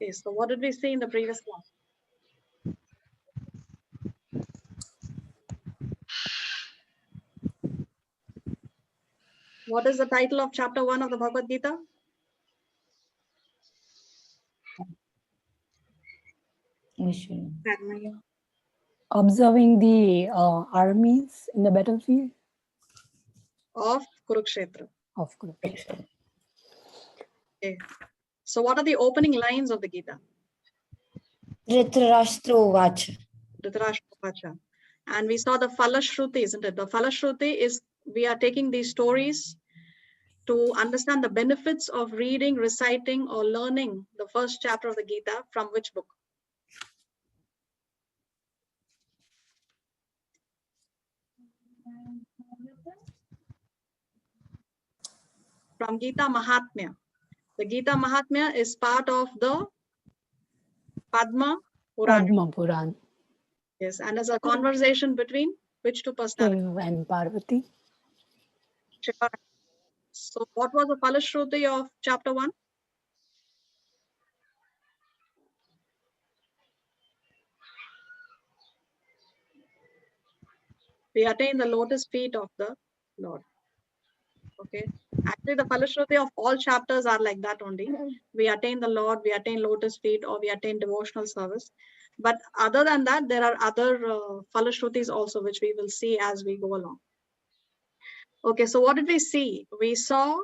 Okay, so what did we see in the previous class? What is the title of chapter 1 of the Bhagavad Gita? Observing the armies in the battlefield Of Kurukshetra. of Kurukshetra. Okay. So what are the opening lines of the Gita? Dhritarashtra Dhritarashtra. And we saw the Falashruti, isn't it? The Falashruti is, we are taking these stories to understand the benefits of reading, reciting, or learning the first chapter of the Gita from which book? From Gita Mahatmya. The Gita Mahatmya is part of the Padma Purana. Padma Puran. Yes, and as a conversation between which two personalities? Shiva and Parvati. Shiva. So what was the Falashruti of chapter 1? We attain the lotus feet of the Lord. Okay. Actually, the Falashruti of all chapters are like that only. We attain the Lord, we attain lotus feet, or we attain devotional service. But other than that, there are other Falashrutis also, which we will see as we go along. Okay, so what did we see? We saw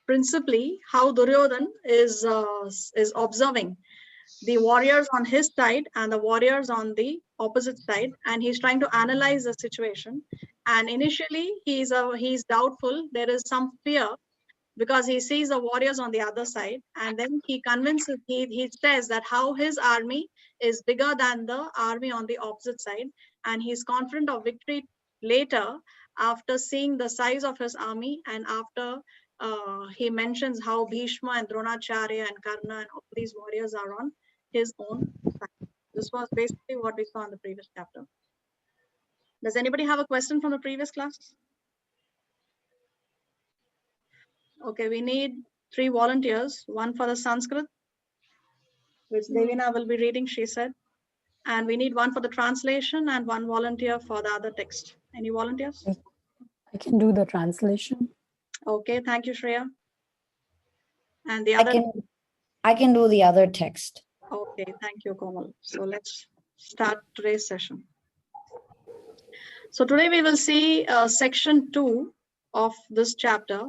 principally how Duryodhan is observing the warriors on his side and the warriors on the opposite side, and he's trying to analyze the situation. And initially he's doubtful. There is some fear because he sees the warriors on the other side, and then he convinces, he says that how his army is bigger than the army on the opposite side, and he's confident of victory later after seeing the size of his army, and after he mentions how Bhishma and Dronacharya and Karna and all these warriors are on his own side. This was basically what we saw in the previous chapter. Does anybody have a question from the previous class? Okay, we need 3 volunteers, one for the Sanskrit, which Devina will be reading, she said. And we need one for the translation and one volunteer for the other text. Any volunteers? I can do the translation. Okay, thank you, Shreya. And the other? I can do the other text. Okay, thank you, Komal. So let's start today's session. So today we will see section 2 of this chapter.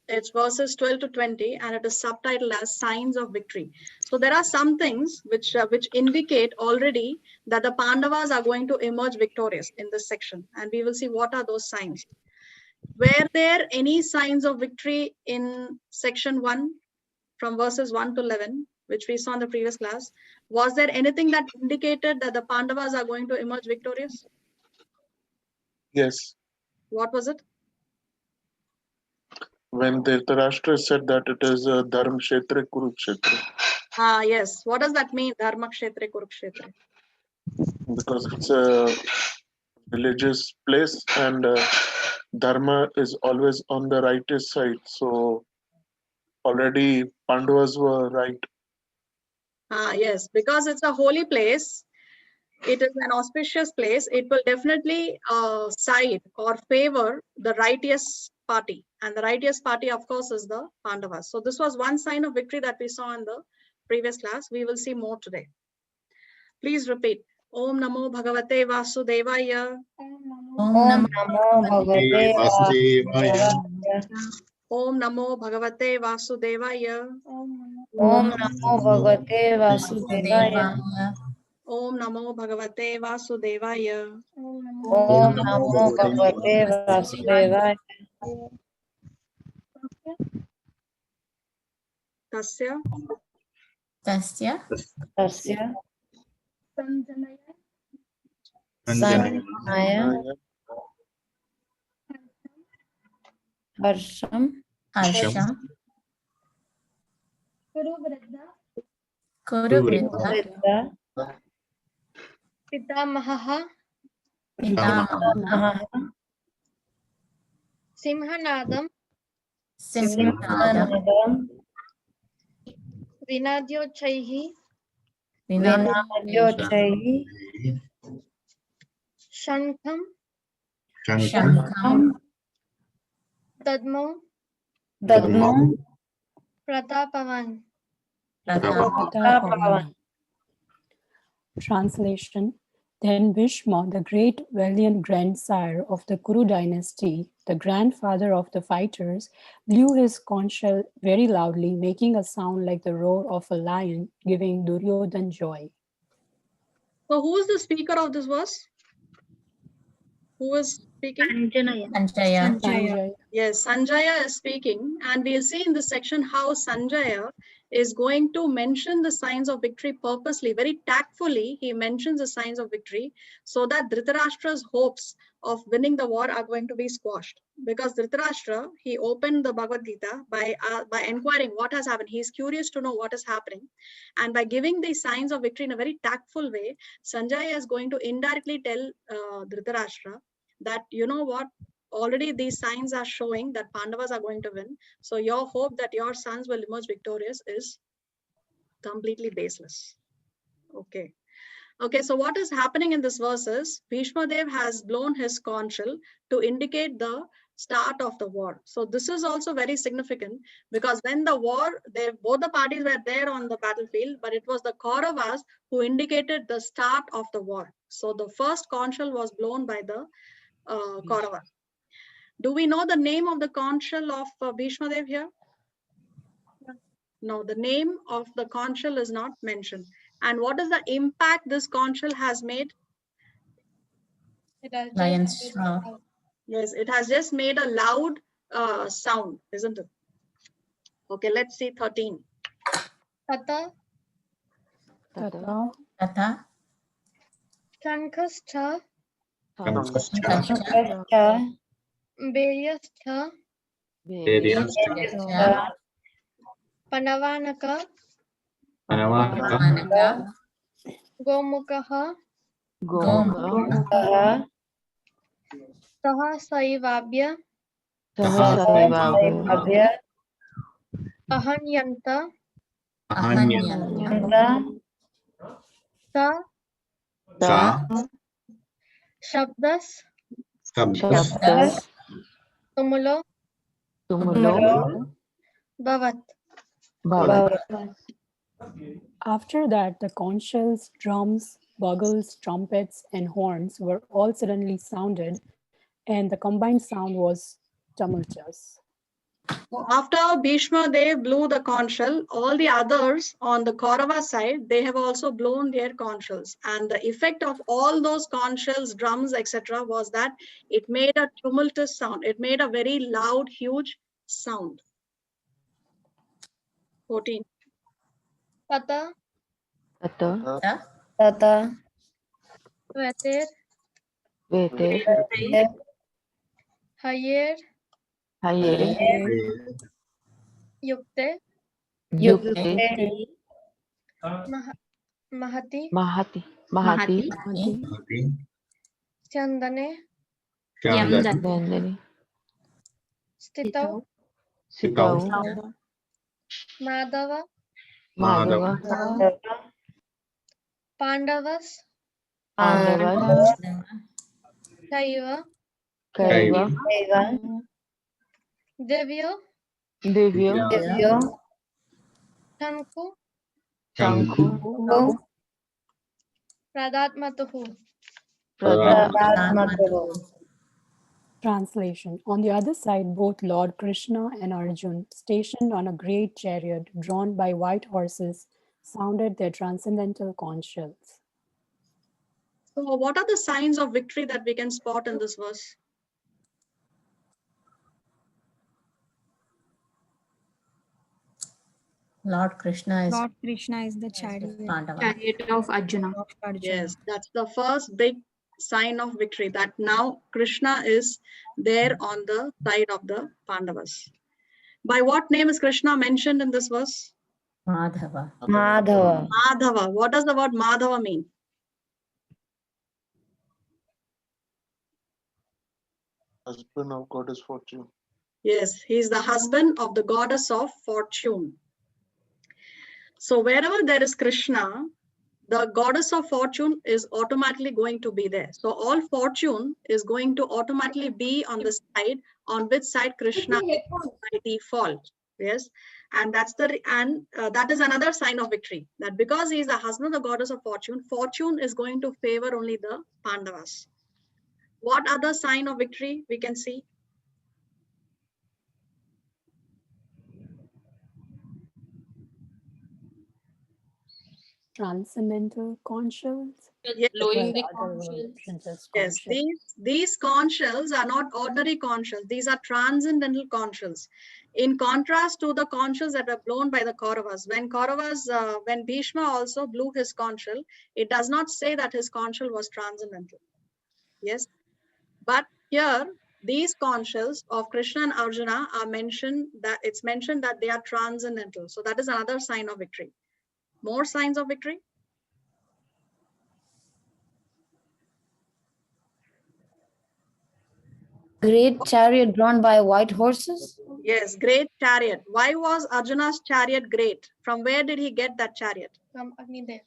It's verses 12 to 20, and it is subtitled as Signs of Victory. So there are some things which indicate already that the Pandavas are going to emerge victorious in this section, and we will see what are those signs. Were there any signs of victory in section 1 from verses 1 to 11, which we saw in the previous class? Was there anything that indicated that the Pandavas are going to emerge victorious? Yes. What was it? When Dhritarashtra said that it is Dharma Kshetra Kurukshetra. Ah, yes. What does that mean, Dharma Kshetra Kurukshetra? Because it's a religious place, and Dharma is always on the rightest side. So already Pandavas were right. Ah, yes, because it's a holy place. It is an auspicious place. It will definitely side or favor the righteous party. And the righteous party, of course, is the Pandavas. So this was one sign of victory that we saw in the previous class. We will see more today. Please repeat. Om Namo Bhagavate Vasudevaya. Om Namo Bhagavate Vasudevaya. Om Namo Bhagavate Vasudevaya. Om Namo Bhagavate Vasudevaya. Om Namo Bhagavate Vasudevaya. Om Namo Bhagavate Vasudevaya. Tasya. Tasya. Sanjaya. Harsham. Kuru Vridha. Siddha. Pitamaha. Pitamaha. Simhanadam. Simhanadam. विनाद्योच्चैः विनाद्योच्चैः शङ्खं शङ्खं दद्मौ दद्मौ प्रतापवान् प्रतापवान्. Translation. Then Bhishma, the great valiant grandsire of the Kuru dynasty, the grandfather of the fighters, blew his conch shell very loudly, making a sound like the roar of a lion, giving Duryodhan joy. So who is the speaker of this verse? Who is speaking? Sanjaya. Sanjaya. Yes, Sanjaya is speaking, and we'll see in this section how Sanjaya is going to mention the signs of victory purposely, very tactfully. He mentions the signs of victory so that Dhritarashtra's hopes of winning the war are going to be squashed. Because Dhritarashtra, he opened the Bhagavad Gita by inquiring what has happened. He's curious to know what is happening. And by giving these signs of victory in a very tactful way, Sanjaya is going to indirectly tell Dhritarashtra that, you know what, already these signs are showing that Pandavas are going to win. So your hope that your sons will emerge victorious is completely baseless. Okay. Okay, so what is happening in this verse is Bhishma Dev has blown his conch shell to indicate the start of the war. So this is also very significant because when the war, both the parties were there on the battlefield, but it was the Kauravas who indicated the start of the war. So the first conch shell was blown by the Kauravas. Do we know the name of the conch shell of Bhishma Dev here? No, the name of the conch shell is not mentioned. And what is the impact this conch shell has made? Lion's roar. Yes, it has just made a loud sound, isn't it? Okay, let's see 13. तथा Tata. तथा शङ्खश्च शङ्खश्च बेर्यश्च च पनवानक पवनक गोमुखः गोमुखः सहसैवाभ्य सहसैवाभ्य अहन्यन्त अहन्यन्त स स शब्दस् शब्दस् तुमुलो भवत्. After that, the conch shells, drums, bugles, trumpets, and horns were all suddenly sounded, and the combined sound was tumultuous. So after Bhishma Dev blew the conch shell, all the others on the Kaurava side, they have also blown their conch shells. And the effect of all those conch shells, drums, etc. was that it made a tumultuous sound. It made a very loud, huge sound. 14. तत तथा वेतेर् हयेर् युक्ते महति स्यन्दने स्थितौ माधव पाण्डवस् चैव दिव्यो शङ्खु प्रदात्मतुः. Translation. On the other side, both Lord Krishna and Arjun, stationed on a great chariot drawn by white horses, sounded their transcendental conch shells. So what are the signs of victory that we can spot in this verse? Lord Krishna is the chariot Pandava. of Arjuna. Yes, that's the first big sign of victory, that now Krishna is there on the side of the Pandavas. By what name is Krishna mentioned in this verse? Madhava. Madhava. What does the word Madhava mean? Husband of goddess fortune. Yes, he is the husband of the goddess of fortune. So wherever there is Krishna, the goddess of fortune is automatically going to be there. So all fortune is going to automatically be on the side on which side Krishna is by default. Yes, and that is another sign of victory. That because he is the husband of the goddess of fortune, fortune is going to favor only the Pandavas. What other sign of victory we can see? Transcendental conch shells. Yes, Blowing the Other conch shells. versions as yes. conch shells. These conch shells are not ordinary conch shells. These are transcendental conch shells. In contrast to the conch shells that were blown by the Kauravas, when Bhishma also blew his conch shell, it does not say that his conch shell was transcendental. Yes, but here these conch shells of Krishna and Arjuna are mentioned that they are transcendental. So that is another sign of victory. More signs of victory. Great chariot drawn by white horses. Yes, great chariot. Why was Arjuna's chariot great? From where did he get that chariot? From Agnidev.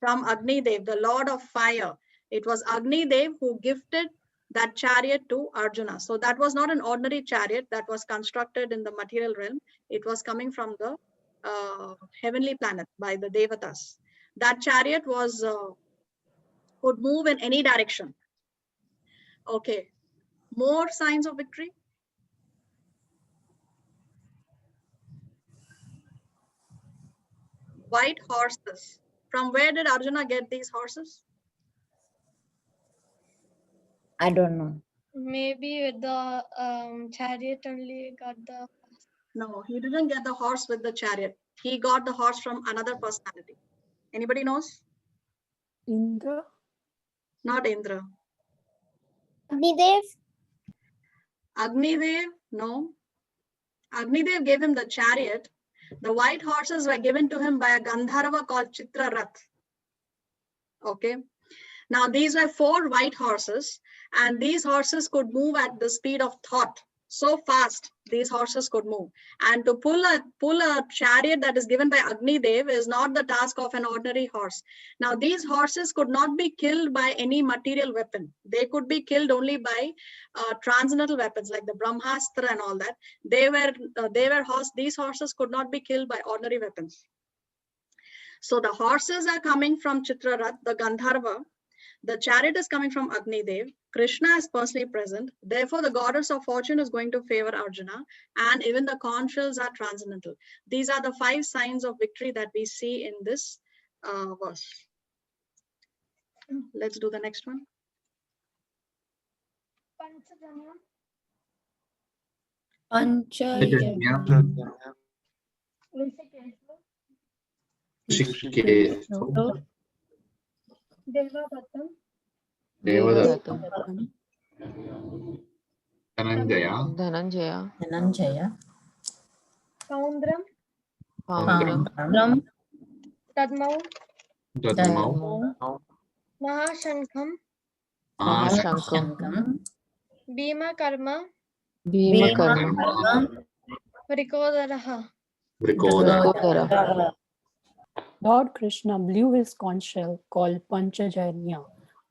From Agni Dev, the Lord of Fire. It was Agni Dev who gifted that chariot to Arjuna. So that was not an ordinary chariot that was constructed in the material realm. It was coming from the heavenly planet by the Devatas. That chariot could move in any direction. Okay, more signs of victory. White horses. From where did Arjuna get these horses? I don't know. Maybe with the chariot only got the. No, he didn't get the horse with the chariot. He got the horse from another personality. Anybody knows? Indra. Not Indra. Agnidev. Agnidev, no. Agnidev gave him the chariot. The white horses were given to him by a Gandharva called Chitrarath. Okay. Now these were 4 white horses, and these horses could move at the speed of thought. So fast these horses could move. And to pull a chariot that is given by Agni Dev is not the task of an ordinary horse. Now these horses could not be killed by any material weapon. They could be killed only by transcendental weapons like the Brahmastra and all that. These horses could not be killed by ordinary weapons. So the horses are coming from Chitrarath, the Gandharva. The chariot is coming from Agni Dev. Krishna is personally present. Therefore, the goddess of fortune is going to favor Arjuna, and even the conch shells are transcendental. These are the 5 signs of victory that we see in this verse. Let's do the next one. Devadatta, Dhananjaya, Dhananjaya. Saundram. Pandram. Tadmau. Dadmau, Mahashankham. Mahashankam, Bhima Karma. Karma, Vrikodaraha. Vrikodara. Lord Krishna blew his conch shell called Panchajanya.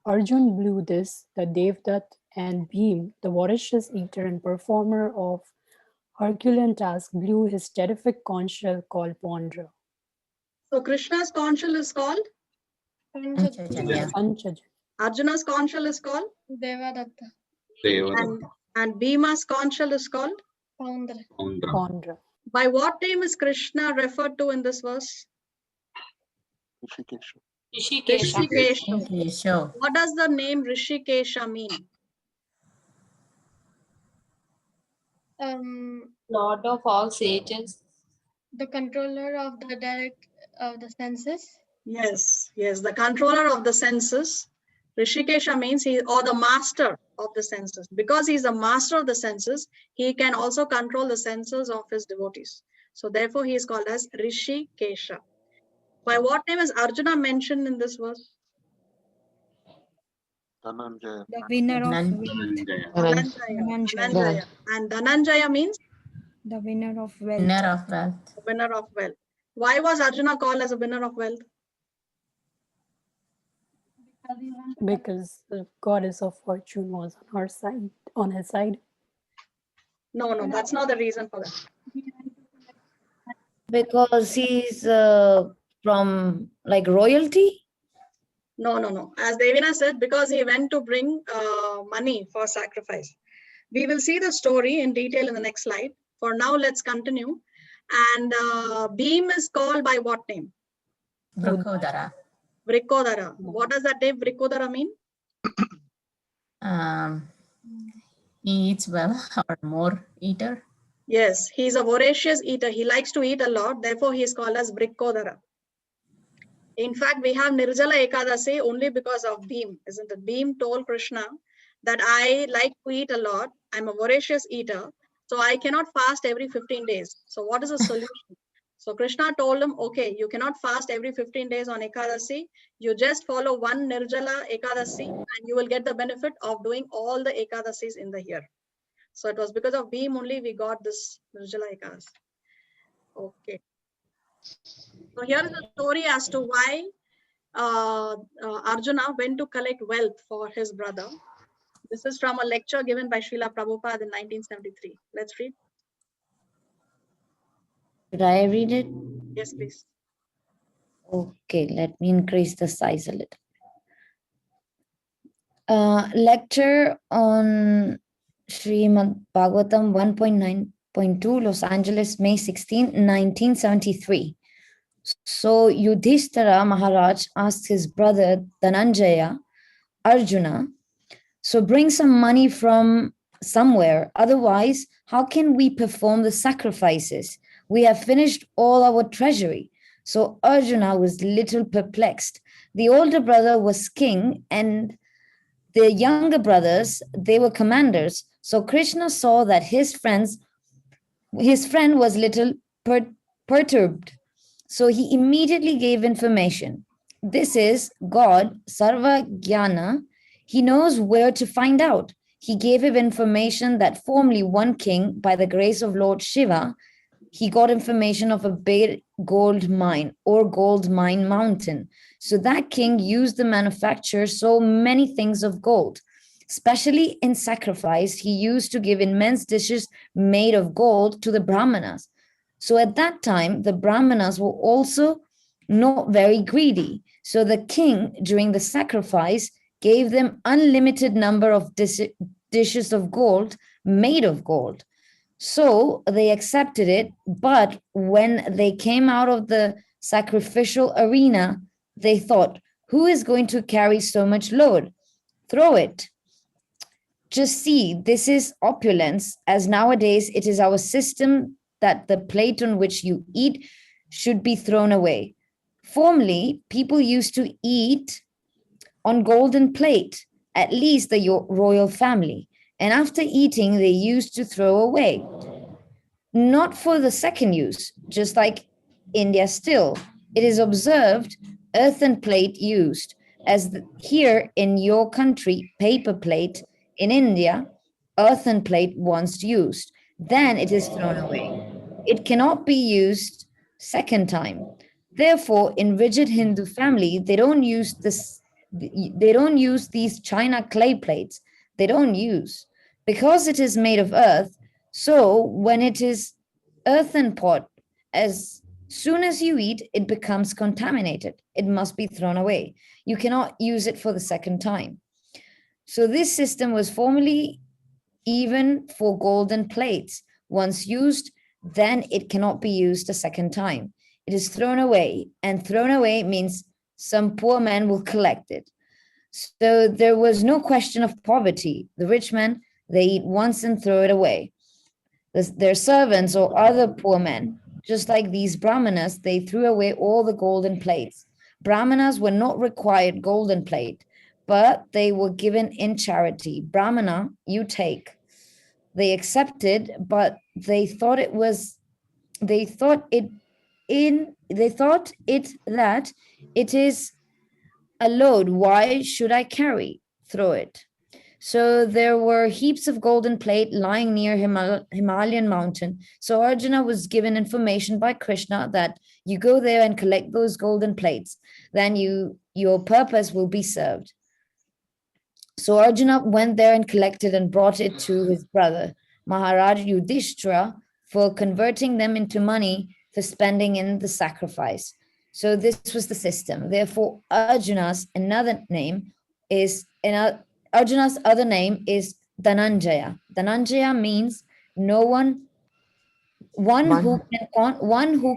Arjun blew this, the Devdutt, and Bhim, the voracious eater and performer of Herculean task, blew his terrific conch shell called Pondra. So Krishna's conch shell is called Panchajanya. Panchajanya. Arjuna's conch shell is called Devadatta. and Bhima's conch shell is called Poundra. Pondra. By what name is Krishna referred to in this verse? Rishikesha. Rishikesha. Keshav. What does the name Rishikesha mean? Lord of all sages. The controller of the senses. Yes, the controller of the senses. Rishikesha means or the master of the senses. Because he's the master of the senses, he can also control the senses of his devotees. So therefore he is called as Rishikesha. By what name is Arjuna mentioned in this verse? Dhananjaya. The winner of wealth. Dhananjaya. And Dhananjaya means? The winner of wealth. Winner of wealth. The winner of wealth. Why was Arjuna called as a winner of wealth? Because the goddess of fortune was on her side, on his side. No, that's not the reason for that. Because he's from like royalty? No. As Devina said, because he went to bring money for sacrifice. We will see the story in detail in the next slide. For now, let's continue. And Bhim is called by what name? Vrkodara. Vrikodara. What does that name Vrikodara mean? He eats well or more eater. Yes, he's a voracious eater. He likes to eat a lot. Therefore, he is called as Vrikodara. In fact, we have Nirjala Ekadasi only because of Bhim, isn't it? Bhim told Krishna that I like to eat a lot. I'm a voracious eater. So I cannot fast every 15 days. So what is the solution? So Krishna told him, okay, you cannot fast every 15 days on Ekadasi. You just follow one Nirjala Ekadasi and you will get the benefit of doing all the Ekadasis in the year. So it was because of Bhim only we got this Nirjala Ekadasi. Okay. So here is the story as to why Arjuna went to collect wealth for his brother. This is from a lecture given by Srila Prabhupada in 1973. Let's read. Should I read it? Yes, please. Okay, let me increase the size a little. Lecture on Srimad Bhagavatam 1.9.2, Los Angeles, May 16, 1973. So Yudhishthira Maharaj asked his brother Dhananjaya, Arjuna, so bring some money from somewhere. Otherwise, how can we perform the sacrifices? We have finished all our treasury. So Arjuna was little perplexed. The older brother was king and the younger brothers, they were commanders. So Krishna saw that his friend was little perturbed. So he immediately gave information. This is God, Sarva Jnana. He knows where to find out. He gave him information that formerly one king, by the grace of Lord Shiva, he got information of a big gold mine or gold mine mountain. So that king used to manufacture so many things of gold. Especially in sacrifice, he used to give immense dishes made of gold to the Brahmanas. So at that time, the Brahmanas were also not very greedy. So the king, during the sacrifice, gave them unlimited number of dishes of gold made of gold. So they accepted it, but when they came out of the sacrificial arena, they thought, who is going to carry so much load? Throw it. Just see, this is opulence, as nowadays it is our system that the plate on which you eat should be thrown away. Formerly, people used to eat on golden plate, at least the royal family. And after eating, they used to throw away. Not for the second use, just like India still. It is observed earthen plate used, as here in your country, paper plate. In India, earthen plate once used, then it is thrown away. It cannot be used second time. Therefore, in rigid Hindu family, they don't use this. They don't use these China clay plates. They don't use because it is made of earth. So when it is earthen pot, as soon as you eat, it becomes contaminated. It must be thrown away. You cannot use it for the second time. So this system was formerly even for golden plates. Once used, then it cannot be used a second time. It is thrown away, and thrown away means some poor man will collect it. So there was no question of poverty. The rich men, they eat once and throw it away. Their servants or other poor men, just like these brahmanas, they threw away all the golden plates. Brahmanas were not required golden plate, but they were given in charity. Brahmana, you take. They accepted, but they thought it that it is a load. Why should I carry? Throw it. So there were heaps of golden plate lying near Himalayan mountain. So Arjuna was given information by Krishna that you go there and collect those golden plates. Then your purpose will be served. So Arjuna went there and collected and brought it to his brother, Maharaj Yudhishthira, for converting them into money for spending in the sacrifice. So this was the system. Therefore, Arjuna's other name is Dhananjaya. Dhananjaya means one who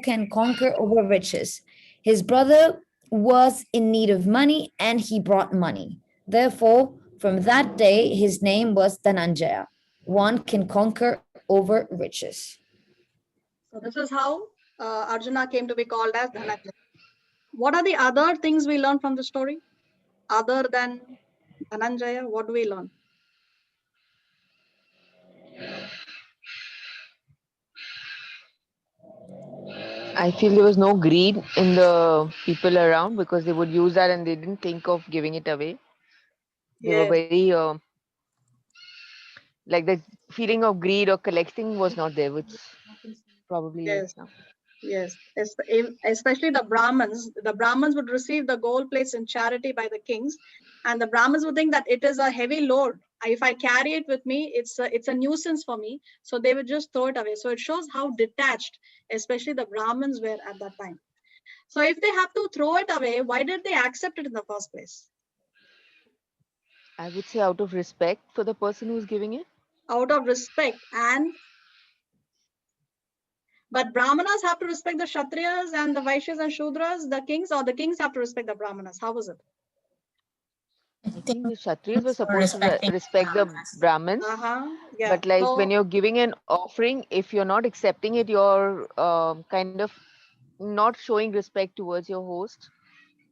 can conquer over riches. His brother was in need of money and he brought money. Therefore, from that day, his name was Dhananjaya. One can conquer over riches. So this is how Arjuna came to be called as Dhananjaya. What are the other things we learn from the story? Other than Dhananjaya, what do we learn? I feel there was no greed in the people around because they would use that and they didn't think of giving it away. They were Yes. very, like the feeling of greed or collecting was not there, which probably Yes. is now. Yes, especially the Brahmins. The Brahmins would receive the gold plates in charity by the kings, and the Brahmins would think that it is a heavy load. If I carry it with me, it's a nuisance for me. So they would just throw it away. So it shows how detached, especially the Brahmins, were at that time. So if they have to throw it away, why did they accept it in the first place? I would say out of respect for the person who's giving it. Out of respect, but Brahmanas have to respect the Kshatriyas and the Vaishyas and Shudras, the kings, or the kings have to respect the Brahmanas. How was it? I think the Kshatriyas were For supposed to respecting respect the Brahmins. Yeah. But like So, when you're giving an offering, if you're not accepting it, you're kind of not showing respect towards your host.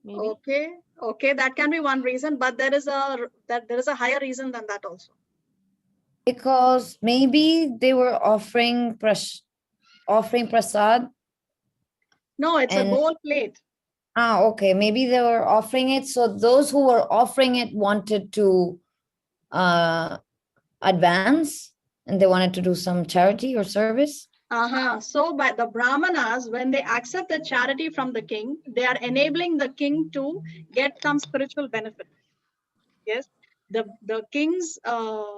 Maybe. okay, that can be one reason, but there is a higher reason than that also. Because maybe they were offering prasad. No, it's a gold plate. Okay. Maybe they were offering it. So those who were offering it wanted to advance and they wanted to do some charity or service. So by the Brahmanas, when they accept the charity from the king, they are enabling the king to get some spiritual benefit. Yes, the king's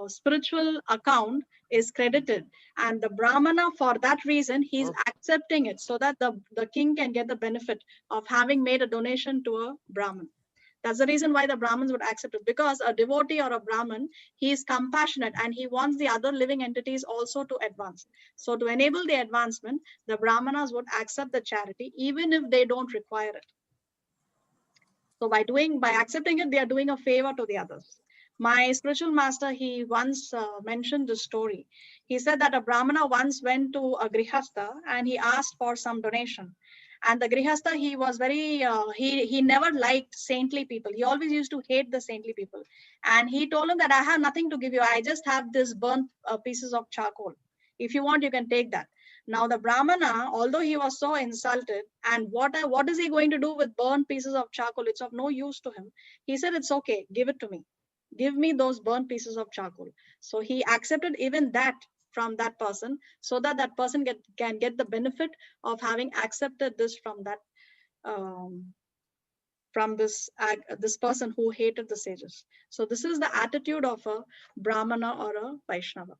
spiritual account is credited, and the Brahmana, for that reason, he's accepting it so that the king can get the benefit of having made a donation to a Brahman. That's the reason why the Brahmins would accept it, because a devotee or a Brahman, he is compassionate and he wants the other living entities also to advance. So to enable the advancement, the Brahmanas would accept the charity even if they don't require it. So by accepting it, they are doing a favor to the others. My spiritual master, he once mentioned this story. He said that a Brahmana once went to a Grihastha and he asked for some donation. And the Grihastha, he was very, he never liked saintly people. He always used to hate the saintly people. And he told him that I have nothing to give you. I just have this burnt pieces of charcoal. If you want, you can take that. Now the Brahmana, although he was so insulted, and what is he going to do with burnt pieces of charcoal? It's of no use to him. He said, it's okay, give it to me. Give me those burnt pieces of charcoal. So he accepted even that from that person, so that that person can get the benefit of having accepted this from that this person who hated the sages. So this is the attitude of a Brahmana or a Vaishnava.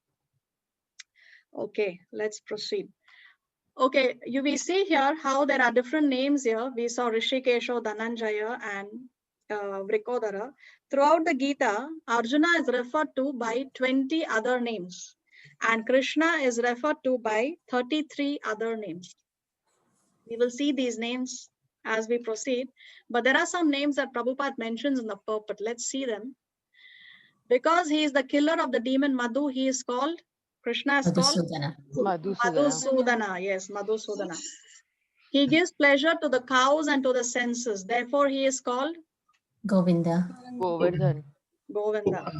Okay, let's proceed. Okay, we see here how there are different names here. We saw Rishikesho, Dhananjaya, and Vrikodara. Throughout the Gita, Arjuna is referred to by 20 other names, and Krishna is referred to by 33 other names. We will see these names as we proceed, but there are some names that Prabhupada mentions in the purport. Let's see them. Because he is the killer of the demon Madhu, he is called, Krishna is called Madhusudana. Yes, Madhusudana. He gives pleasure to the cows and to the senses. Therefore, he is called Govinda. Govardhan. Govinda.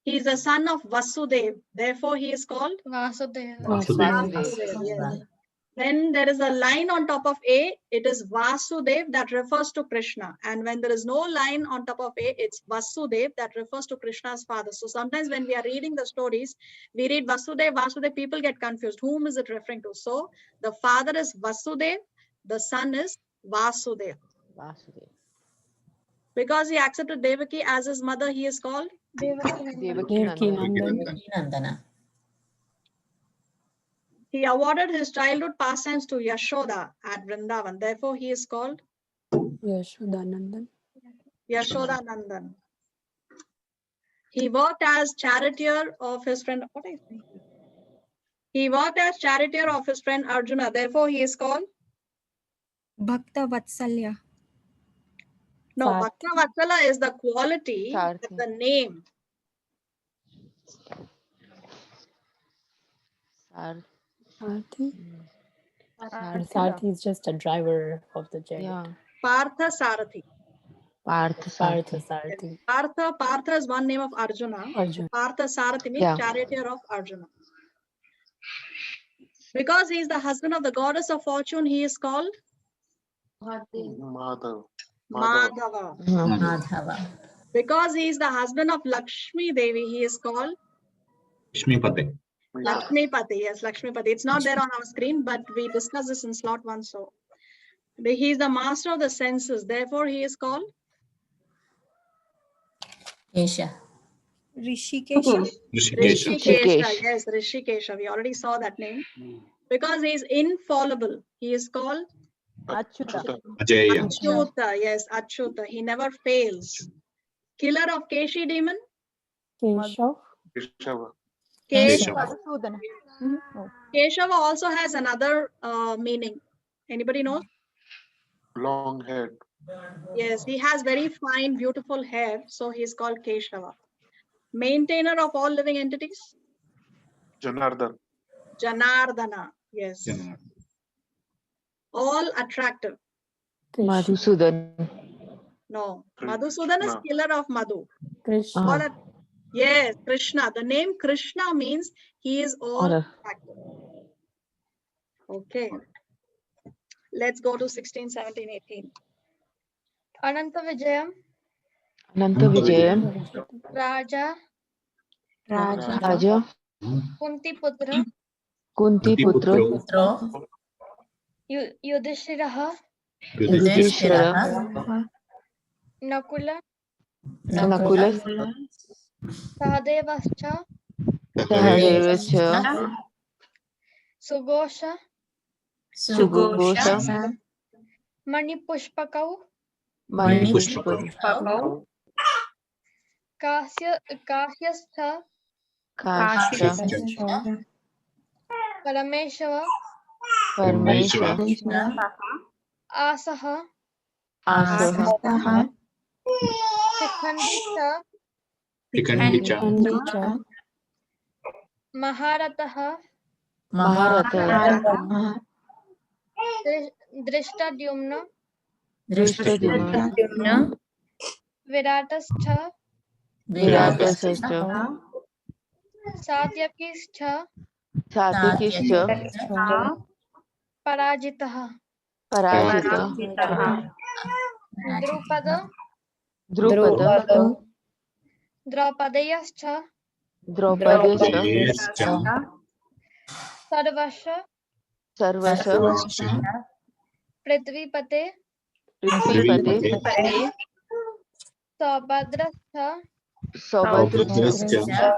He is the son of Vasudev. Therefore, he is called Vasudeva. Vasudev. Yes. When there is a line on top of A, it is Vasudev, that refers to Krishna. And when there is no line on top of A, it's Vasudev, that refers to Krishna's father. So sometimes when we are reading the stories, we read Vasudev, Vasudev, people get confused. Whom is it referring to? So the father is Vasudev, the son is Vasudev. Vasudev. Because he accepted Devaki as his mother, he is called Devaki Devaki Nandan. Nandan. Nandana. He awarded his childhood pastimes to Yashoda at Vrindavan. Therefore, he is called Yashodanandan. Yashoda Nandan. He worked as charioteer of his friend. What is it? He worked as charioteer of his friend Arjuna. Therefore, he is called Bhakta Vatsalya. no. Sat. Bhakta Vatsala is the quality, Sarthi. but the name. Sar- Sarthi. Sarthi. Sarthi is just a driver of the chariot. Yeah. Partha Sarathi. Partha Partha Sarthi. Sarthi. Partha is one name of Arjuna. Arjuna. Partha Sarathi means Yeah. charioteer of Arjuna. Because he is the husband of the goddess of fortune, he is called Madhav. Madhava. Madhava. Because he is the husband of Lakshmi Devi, he is called Shmipate. Lakshmi Pati. Yes, Lakshmi Pati. It's not there on our screen, but we discussed this in slot 1. So he is the master of the senses. Therefore, he is called Kesha. Rishikesha. Rishikesha. Rishikesha. Yes, Rishikesha. We already saw that name. Because he is infallible, he is called Achyuta. Ajeya. Achyuta. Yes, Achyuta. He never fails. Killer of Keshi demon. Keshav. Keshava. Keshava. Madhusudana. Keshava also has another meaning. Anybody knows? Long head. Yes, he has very fine, beautiful hair. So he is called Keshava. Maintainer of all living entities. Janardhan. Janardana. Yes. All attractive. Krishna. Madhusudan. No. Madhusudan is Krishna. killer of Madhu. Krishna. All yes, Krishna. The name Krishna means he is all All attractive. Okay. Let's go to 16, 17, 18. Ananta Vijayam. Ananta Vijayam. Raja. Raja. Kunti Putra. Kunti Putra. Putro. Yudhishthiraha. Yudhishthira. Nakula. Nakula. Sahadevascha. Sahadevascha. Sugosha. Sugosha. Manipushpakau. Manipushpa. Kasyastha. Kasha. Parameshava. Parmeshwara. Asaha. Asaha. Sikhandita. Pikandicha. Pandicha. Maharataha. Maharata. Drishtadyumna. Drishtadyumna. Viratastha. Viratasascha. Satyakistha. Satyakischa. Parajitaha. Parajita. Drupada. Drupada. Draupadayascha. Draupadesha. Sarvasha. Sarvasha. Prithvipate. Prithvipate. Saubhadrastha. Saubhadrascha.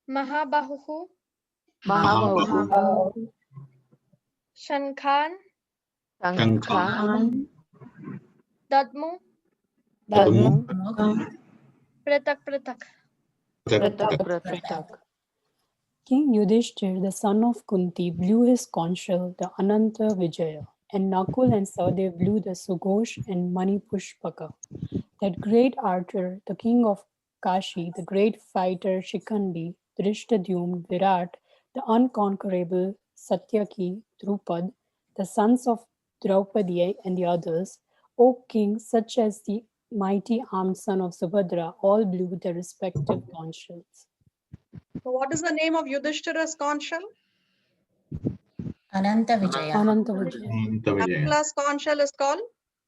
Mahabahuhu. Mahabahu. Shankhan. Shankhan. Dadmu. Dadmu. Pratak Pratak. Pratak. King Yudhishthir, the son of Kunti, blew his conch shell, the Ananta Vijaya, and Nakul and Sahadev blew the Sughosh and Manipushpaka. That great archer, the king of Kashi, the great fighter Shikhandi, Drishtadyumna, Virat, the unconquerable Satyaki, Drupad, the sons of Draupadi and the others, O king, such as the mighty armed son of Subhadra, all blew their respective conch shells. So what is the name of Yudhishthira's conch shell? Ananta Vijaya. Ananta Vijaya. Nakula's conch shell is called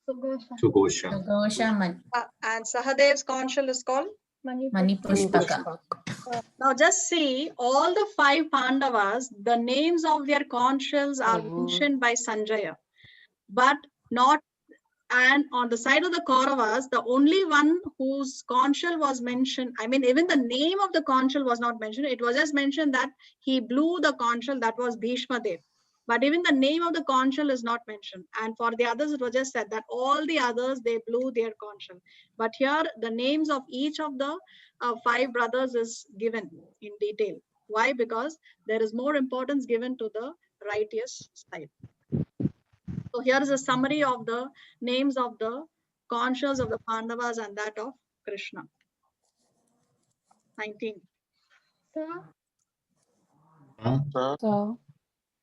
Sugosha. Sugosha and Sahadev's conch shell is called. Manipushpaka. Now just see all the 5 Pandavas, the names of their conch shells are mentioned by Sanjaya, but not, and on the side of the Kauravas, the only one whose conch shell was mentioned, I mean, even the name of the conch shell was not mentioned. It was just mentioned that he blew the conch shell, that was Bhishma Dev. But even the name of the conch shell is not mentioned. And for the others, it was just said that all the others, they blew their conch shell. But here, the names of each of the 5 brothers is given in detail. Why? Because there is more importance given to the righteous side. So here is a summary of the names of the conch shells of the Pandavas and that of Krishna. 19. So,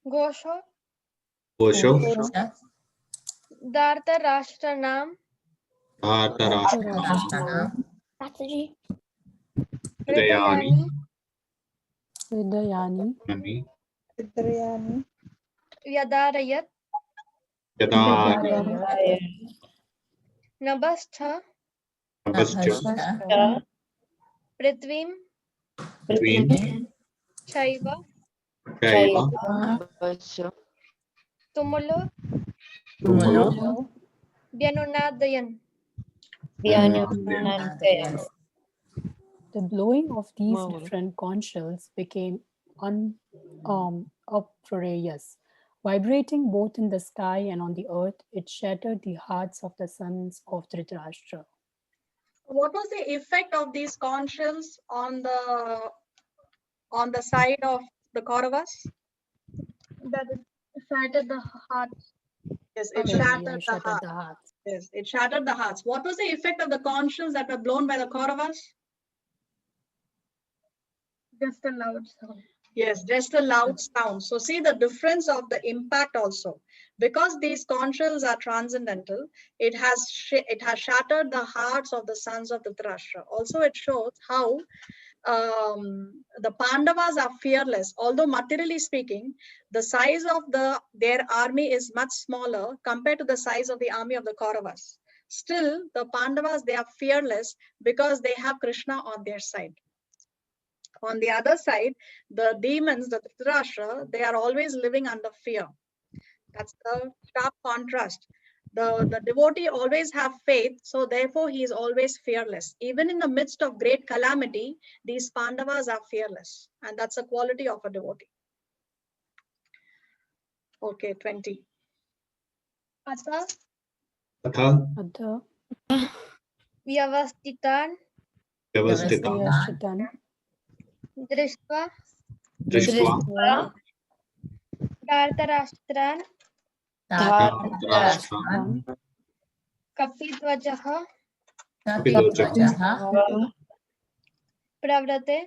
Gosho, Osho. Dharta Rashtra Bhartarashtra. Hridayani, Hridayani, Nami. Vyadarayat, Yada. Nabastha, Nabascha. Prithvim, Between. Shaiva, Shaiva. Tumulo, Tumulo. Vyanunadayan. the blowing of these different conch shells became uproarious. Vibrating both in the sky and on the earth, it shattered the hearts of the sons of Dhritarashtra. What was the effect of these conch shells on the side of the Kauravas? That it shattered the heart. Yes, it Yeah, shattered the hearts. Yes, it shattered the hearts. What was the effect of the conch shells that were blown by the Kauravas? Just a loud sound. Yes, just a loud sound. So see the difference of the impact also. Because these conch shells are transcendental, it has shattered the hearts of the sons of Dhritarashtra. Also, it shows how the Pandavas are fearless. Although materially speaking, the size of their army is much smaller compared to the size of the army of the Kauravas. Still, the Pandavas, they are fearless because they have Krishna on their side. On the other side, the demons, the Dhritarashtra, they are always living under fear. That's the sharp contrast. The devotee always have faith, so therefore he is always fearless. Even in the midst of great calamity, these Pandavas are fearless. And that's a quality of a devotee. Okay, 20. Atha, Atha. Vyavastitan, Vyavasthitan, Drishva, Drishva. Dhartarashtran, Dhartarashtra. Kapitvajaha, Kapitvajaha. Pravrate,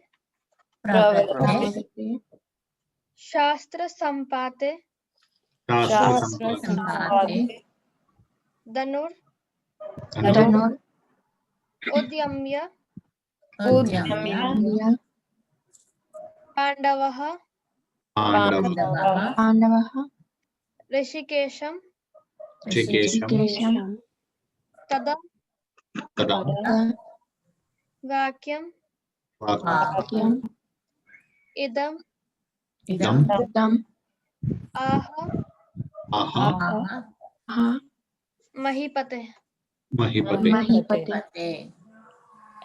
Shastra Sampate, Shastra Sampate. Danur, Danur. Udyamya, Pandavaha, Pandavaha. Rishikesham, Rishikesham. Tada, Tada. Vakyam, Vakyam. Idam, Idam. Aha, Aha. Mahipate. Mahipate.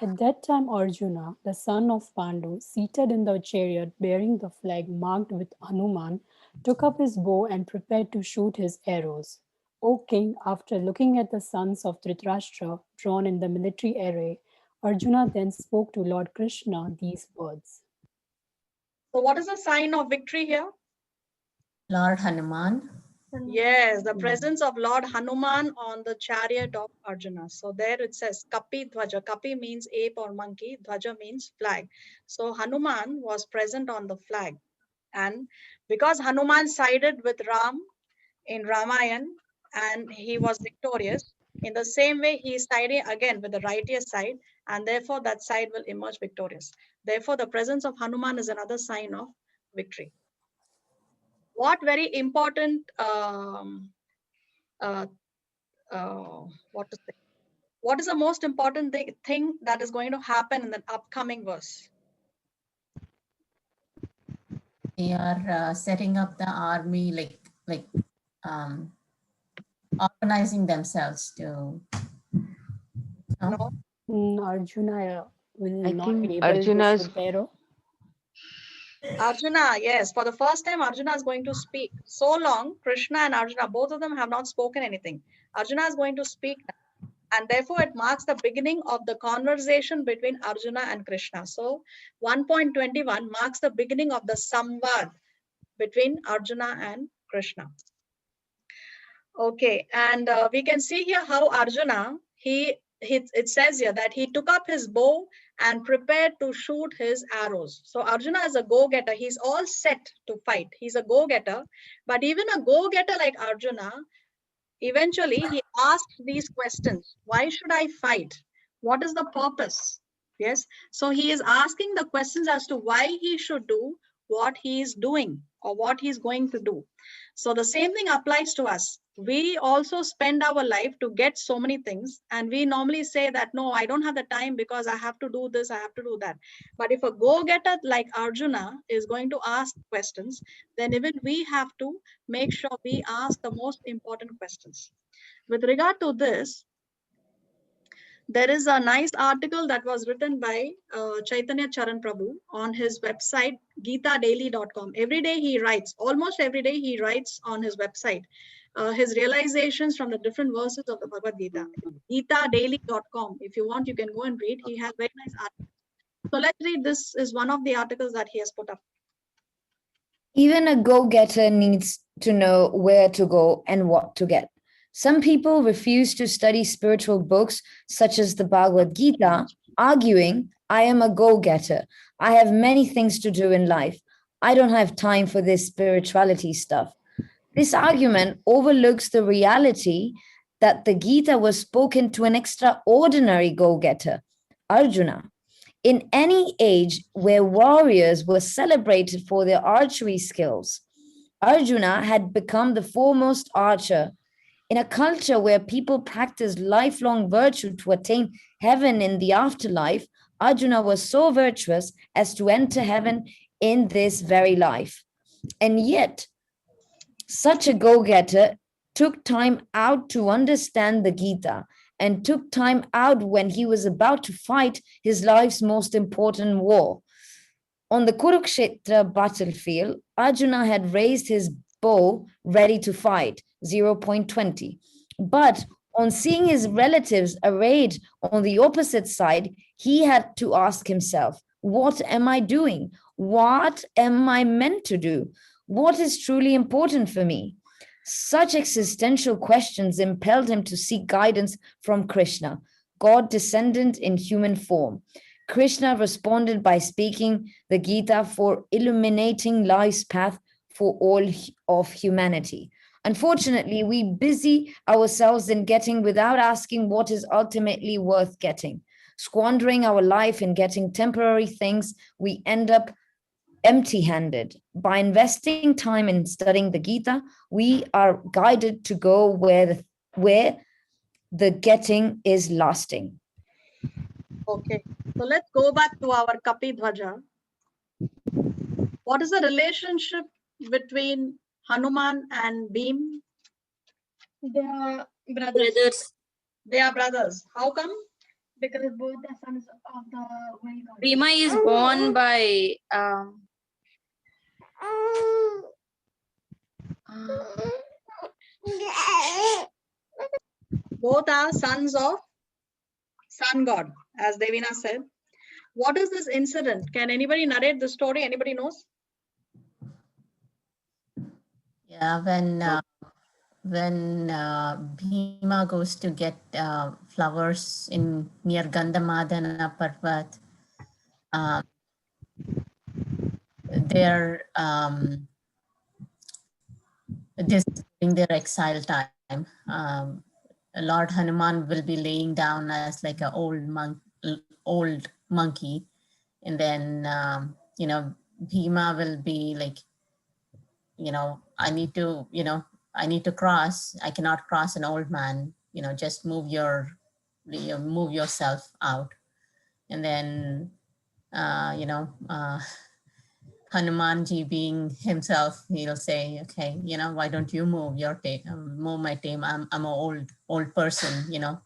At that time, Arjuna, the son of Pandu, seated in the chariot bearing the flag marked with Hanuman, took up his bow and prepared to shoot his arrows. O king, after looking at the sons of Dhritarashtra drawn in the military array, Arjuna then spoke to Lord Krishna these words. So what is the sign of victory here? Lord Hanuman. Yes, the presence of Lord Hanuman on the chariot of Arjuna. So there it says Kapi Dhwaja. Kapi means ape or monkey. Dhwaja means flag. So Hanuman was present on the flag. And because Hanuman sided with Ram in Ramayan and he was victorious, in the same way he is siding again with the righteous side, and therefore that side will emerge victorious. Therefore, the presence of Hanuman is another sign of victory. what very important what to say? What is the most important thing that is going to happen in the upcoming verse? They are setting up the army, like um, organizing themselves to. No. Arjuna will I not think be able to Arjuna's shoot the arrow. Arjuna, yes, for the first time, Arjuna is going to speak. So long, Krishna and Arjuna, both of them have not spoken anything. Arjuna is going to speak now. And therefore, it marks the beginning of the conversation between Arjuna and Krishna. So 1.21 marks the beginning of the samvad between Arjuna and Krishna. Okay, and we can see here how Arjuna, it says here that he took up his bow and prepared to shoot his arrows. So Arjuna is a go-getter. He's all set to fight. He's a go-getter. But even a go-getter like Arjuna, eventually he asked these questions. Why should I fight? What is the purpose? Yes. So he is asking the questions as to why he should do what he is doing or what he's going to do. So the same thing applies to us. We also spend our life to get so many things, and we normally say that, no, I don't have the time because I have to do this, I have to do that. But if a go-getter like Arjuna is going to ask questions, then even we have to make sure we ask the most important questions. With regard to this, there is a nice article that was written by Chaitanya Charan Prabhu on his website, GitaDaily.com. Every day he writes, almost every day he writes on his website, his realizations from the different verses of the Bhagavad Gita. GitaDaily.com. If you want, you can go and read. He has very nice articles. So let's read. This is one of the articles that he has put up. Even a go-getter needs to know where to go and what to get. Some people refuse to study spiritual books such as the Bhagavad Gita, arguing, I am a go-getter. I have many things to do in life. I don't have time for this spirituality stuff. This argument overlooks the reality that the Gita was spoken to an extraordinary go-getter, Arjuna. In any age where warriors were celebrated for their archery skills, Arjuna had become the foremost archer. In a culture where people practiced lifelong virtue to attain heaven in the afterlife, Arjuna was so virtuous as to enter heaven in this very life. And yet, such a go-getter took time out to understand the Gita and took time out when he was about to fight his life's most important war. On the Kurukshetra battlefield, Arjuna had raised his bow ready to fight, 0.20. But on seeing his relatives arrayed on the opposite side, he had to ask himself, what am I doing? What am I meant to do? What is truly important for me? Such existential questions impelled him to seek guidance from Krishna, God descendant in human form. Krishna responded by speaking the Gita for illuminating life's path for all of humanity. Unfortunately, we busy ourselves in getting without asking what is ultimately worth getting. Squandering our life in getting temporary things, we end up empty-handed. By investing time in studying the Gita, we are guided to go where the getting is lasting. Okay, so let's go back to our Kapi Dhwaja. What is the relationship between Hanuman and Bhim? They are brothers. They are brothers. How come? Because both are sons of the one God. Bhima is born by Both are sons of sun god, as Devina said. What is this incident? Can anybody narrate the story? Anybody knows? Yeah, when Bhima goes to get flowers in near Gandhamadana Parvat, they're this during their exile time. Lord Hanuman will be laying down as like an old monkey, and then Bhima will be like I need to cross. I cannot cross an old man. Just move yourself out. And then, Hanumanji being himself, he'll say, okay, why don't you move move my tail? I'm an old person,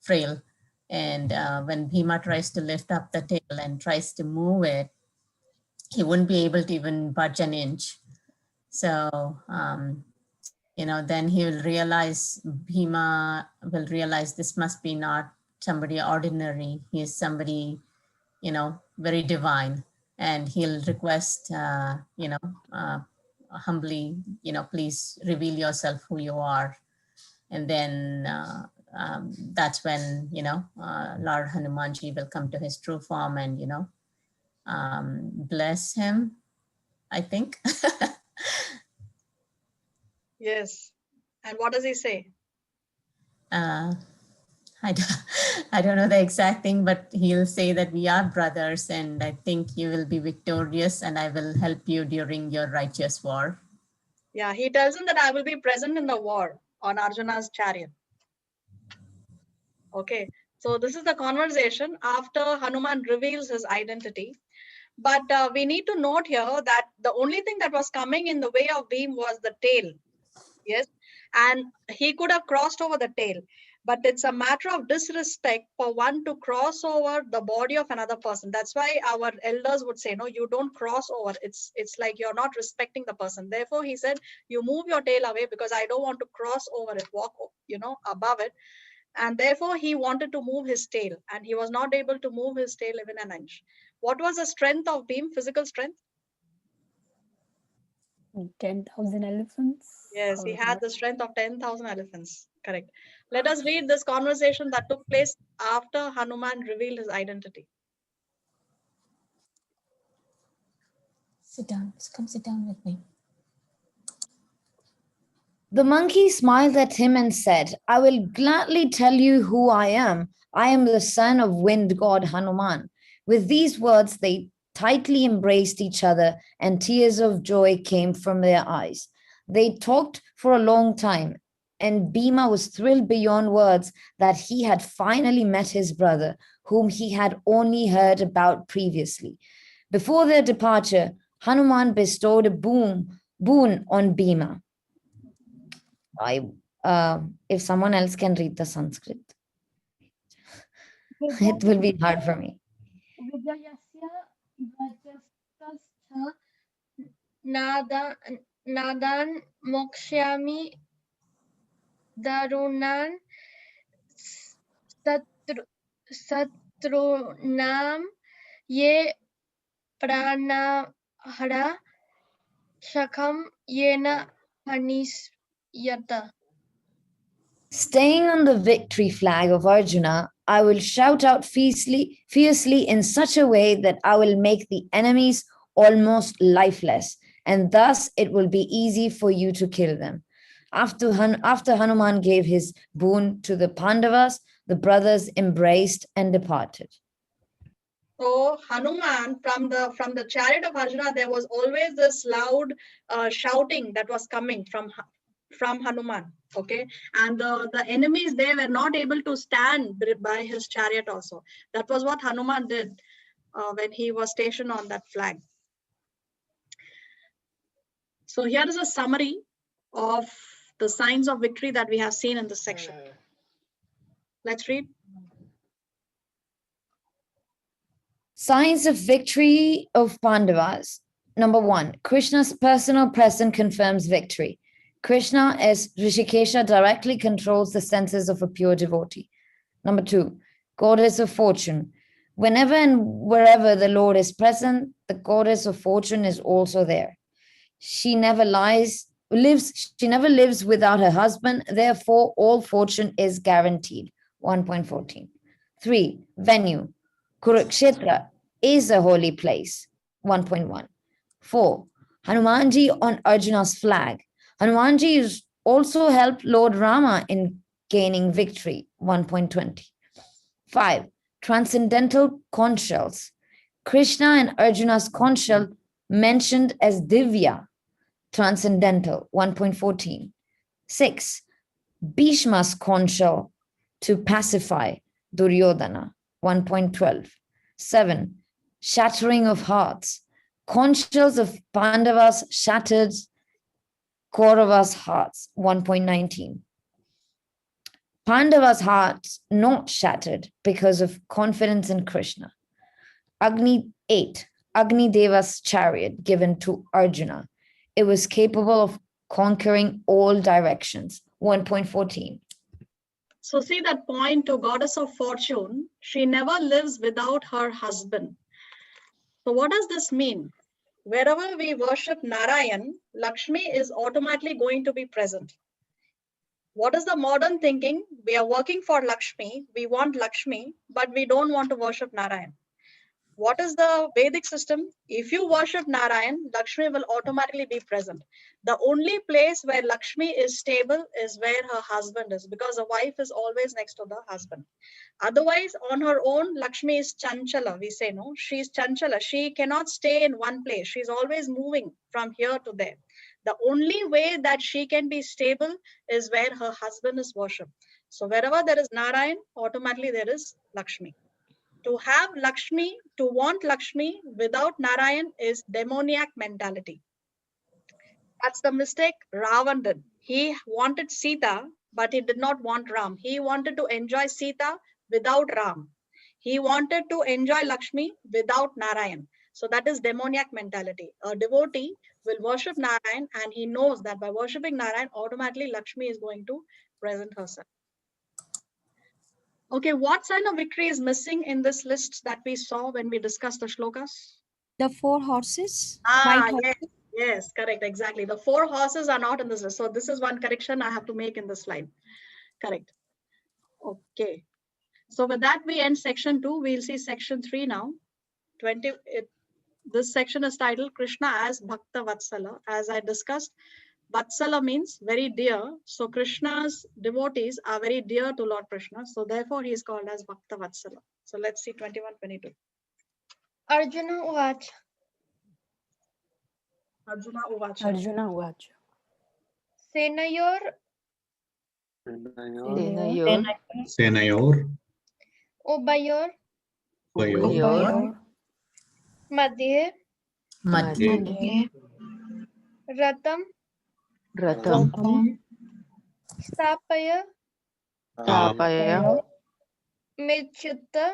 frail. And when Bhima tries to lift up the tail and tries to move it, he wouldn't be able to even budge an inch. So, then Bhima will realize this must be not somebody ordinary. He is somebody, very divine. And he'll request, humbly, please reveal yourself who you are. And then that's when, Lord Hanumanji will come to his true form and, bless him, I think. Yes. And what does he say? I don't know the exact thing, but he'll say that we are brothers and I think you will be victorious and I will help you during your righteous war. Yeah, he tells him that I will be present in the war on Arjuna's chariot. Okay, so this is the conversation after Hanuman reveals his identity. But we need to note here that the only thing that was coming in the way of Bhim was the tail. Yes, and he could have crossed over the tail. But it's a matter of disrespect for one to cross over the body of another person. That's why our elders would say, no, you don't cross over. It's like you're not respecting the person. Therefore, he said, you move your tail away because I don't want to cross over it, walk, above it. And therefore, he wanted to move his tail and he was not able to move his tail even an inch. What was the strength of Bhim, physical strength? 10,000 elephants. Yes, he had the strength of 10,000 elephants. Correct. Let us read this conversation that took place after Hanuman revealed his identity. Sit down. Come sit down with me. The monkey smiled at him and said, I will gladly tell you who I am. I am the son of wind god Hanuman. With these words, they tightly embraced each other and tears of joy came from their eyes. They talked for a long time and Bhima was thrilled beyond words that he had finally met his brother, whom he had only heard about previously. Before their departure, Hanuman bestowed a boon on Bhima. If someone else can read the Sanskrit, it will be hard for me. Nadan mokshami darunan satrunam ye pranahara shakam yena hanisyata. Staying on the victory flag of Arjuna, I will shout out fiercely in such a way that I will make the enemies almost lifeless, and thus it will be easy for you to kill them. After Hanuman gave his boon to the Pandavas, the brothers embraced and departed. So Hanuman, from the chariot of Arjuna, there was always this loud shouting that was coming from Hanuman. Okay, and the enemies there were not able to stand by his chariot also. That was what Hanuman did when he was stationed on that flag. So here is a summary of the signs of victory that we have seen in this section. Let's read. Signs of victory of Pandavas. Number 1, Krishna's personal presence confirms victory. Krishna as Rishikesha directly controls the senses of a pure devotee. Number 2, goddess of fortune. Whenever and wherever the Lord is present, the goddess of fortune is also there. She never lives without her husband, therefore all fortune is guaranteed. 1.14. 3, venue. Kurukshetra is a holy place. 1.1. 4, Hanumanji on Arjuna's flag. Hanumanji is also helped Lord Rama in gaining victory. 1.20. 5, transcendental conch shells. Krishna and Arjuna's conch shell mentioned as Divya. transcendental, 1.14. 6. Bhishma's counsel to pacify Duryodhana, 1.12. 7. Shattering of hearts. Counsels of Pandavas shattered Kauravas' hearts, 1.19. Pandavas' hearts not shattered because of confidence in Krishna. 8. Agni Deva's chariot given to Arjuna. It was capable of conquering all directions, 1.14. So see that point to goddess of fortune, she never lives without her husband. So what does this mean? Wherever we worship Narayan, Lakshmi is automatically going to be present. What is the modern thinking? We are working for Lakshmi, we want Lakshmi, but we don't want to worship Narayan. What is the Vedic system? If you worship Narayan, Lakshmi will automatically be present. The only place where Lakshmi is stable is where her husband is, because the wife is always next to the husband. Otherwise, on her own, Lakshmi is chanchala. We say, no, she's chanchala. She cannot stay in one place. She's always moving from here to there. The only way that she can be stable is where her husband is worshipped. So wherever there is Narayan, automatically there is Lakshmi. To have Lakshmi, to want Lakshmi without Narayan is demoniac mentality. That's the mistake Ravan did. He wanted Sita, but he did not want Ram. He wanted to enjoy Sita without Ram. He wanted to enjoy Lakshmi without Narayan. So that is demoniac mentality. A devotee will worship Narayan and he knows that by worshipping Narayan, automatically Lakshmi is going to present herself. Okay, what sign of victory is missing in this list that we saw when we discussed the shlokas? The 4 horses. White horses. Yes, correct, exactly. The 4 horses are not in this list. So this is one correction I have to make in this slide. Correct. Okay. So with that, we end section 2. We'll see section 3 now. This section is titled Krishna as Bhakta Vatsala. As I discussed, Vatsala means very dear. So Krishna's devotees are very dear to Lord Krishna. So therefore, he is called as Bhakta Vatsala. So let's see 21-22. Arjuna Uvacha. Arjuna Uvacha. Arjuna Uvacha. Senayor Senayor. Ubayor Ubayor. Madhye Madhye. Ratam Ratam. Stapaya Tapaya. Mechutta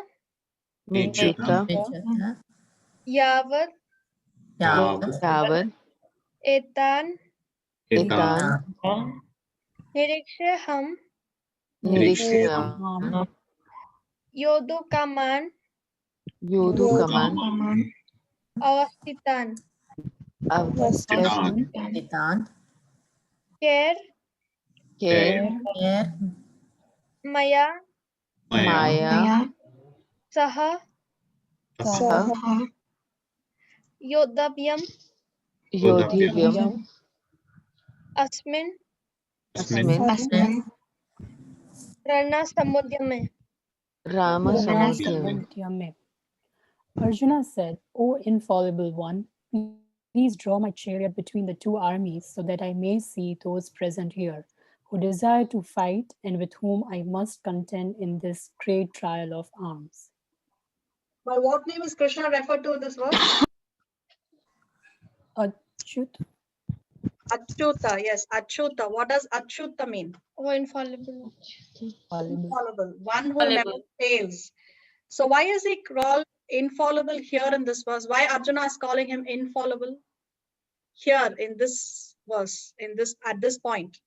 Nichita. Yavat Yavat. Etan Itan. Nirikshaham Niriksham. Yodukaman Yodukaman. Avastitan Avastan. Titan. Ker Care. Maya Maya. Saha Saha. Yodavyam Yodhivyam. Asmin Asmin. Rana Samudyame. Rama Samudyam. Samudyame. Arjuna said, O infallible one, please draw my chariot between the 2 armies so that I may see those present here who desire to fight and with whom I must contend in this great trial of arms. By what name is Krishna referred to in this verse? Achyut. Achyuta, yes, Achyuta. What does Achyuta mean? Oh, infallible. Infallible, one who never fails. So why is he called infallible here in this verse? Why Arjuna is calling him infallible here in this verse, at this point?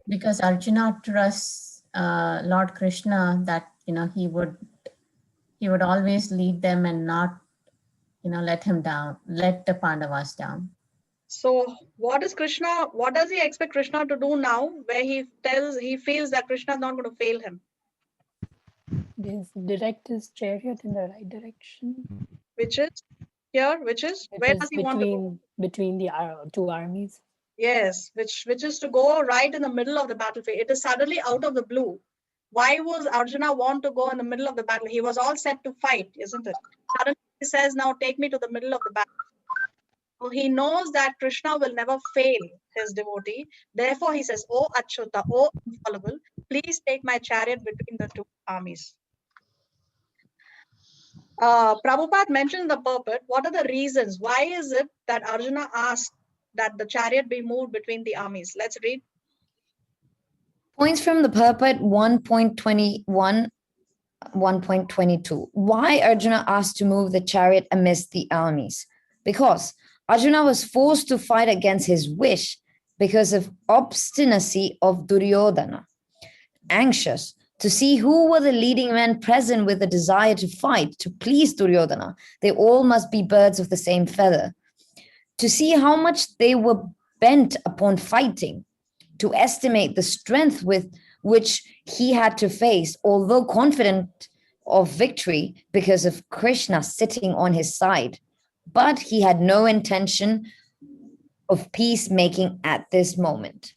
Because Arjuna trusts Lord Krishna that he would always lead them and not let the Pandavas down. So what does he expect Krishna to do now, where he feels that Krishna is not going to fail him? Direct his chariot in the right direction. Which is here, where does he want to go? Between the 2 armies. Yes, which is to go right in the middle of the battlefield. It is suddenly out of the blue. Why was Arjuna want to go in the middle of the battle? He was all set to fight, isn't it? Suddenly he says, now take me to the middle of the battle. So he knows that Krishna will never fail his devotee. Therefore, he says, "Oh Achyuta, oh infallible, please take my chariot between the two armies." Prabhupada mentioned the purport. What are the reasons? Why is it that Arjuna asked that the chariot be moved between the armies? Let's read. Points from the purport 1.21, 1.22. Why Arjuna asked to move the chariot amidst the armies? Because Arjuna was forced to fight against his wish because of obstinacy of Duryodhana. Anxious to see who were the leading men present with a desire to fight, to please Duryodhana, they all must be birds of the same feather. To see how much they were bent upon fighting, to estimate the strength with which he had to face, although confident of victory because of Krishna sitting on his side. But he had no intention of peacemaking at this moment.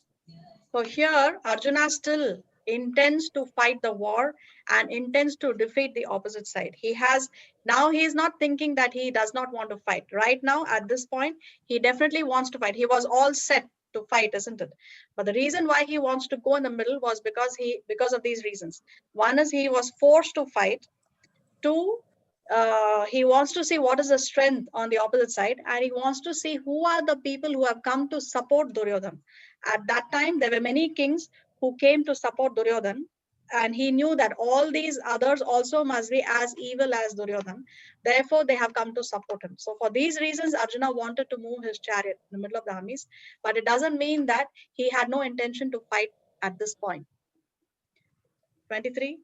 So here, Arjuna still intends to fight the war and intends to defeat the opposite side. He is not thinking that he does not want to fight. Right now, at this point, he definitely wants to fight. He was all set to fight, isn't it? But the reason why he wants to go in the middle was because of these reasons. One is he was forced to fight. Two, he wants to see what is the strength on the opposite side, and he wants to see who are the people who have come to support Duryodhana. At that time, there were many kings who came to support Duryodhana, and he knew that all these others also must be as evil as Duryodhana. Therefore, they have come to support him. So for these reasons, Arjuna wanted to move his chariot in the middle of the armies, but it doesn't mean that he had no intention to fight at this point. 23.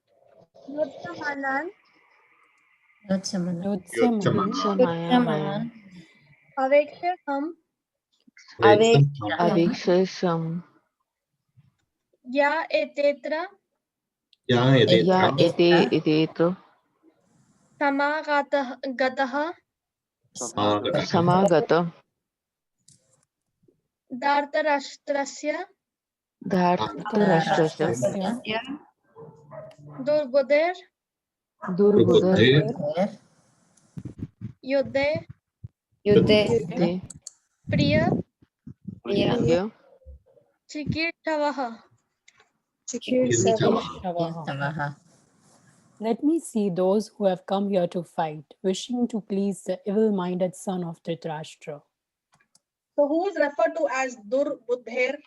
Yuddhamanan Yotsamanan. Aveksham Aveksham. Ya etetra Ya etetra. Samagataha Samagata. Dhartarashtrasya Dhartarashtrasya. Durbuder Durbudher. Yuddhe Yuddhe Priya Priya Chikitavaha. Let me see those who have come here to fight, wishing to please the evil-minded son of Dhritarashtra. So who is referred to as Durbudher?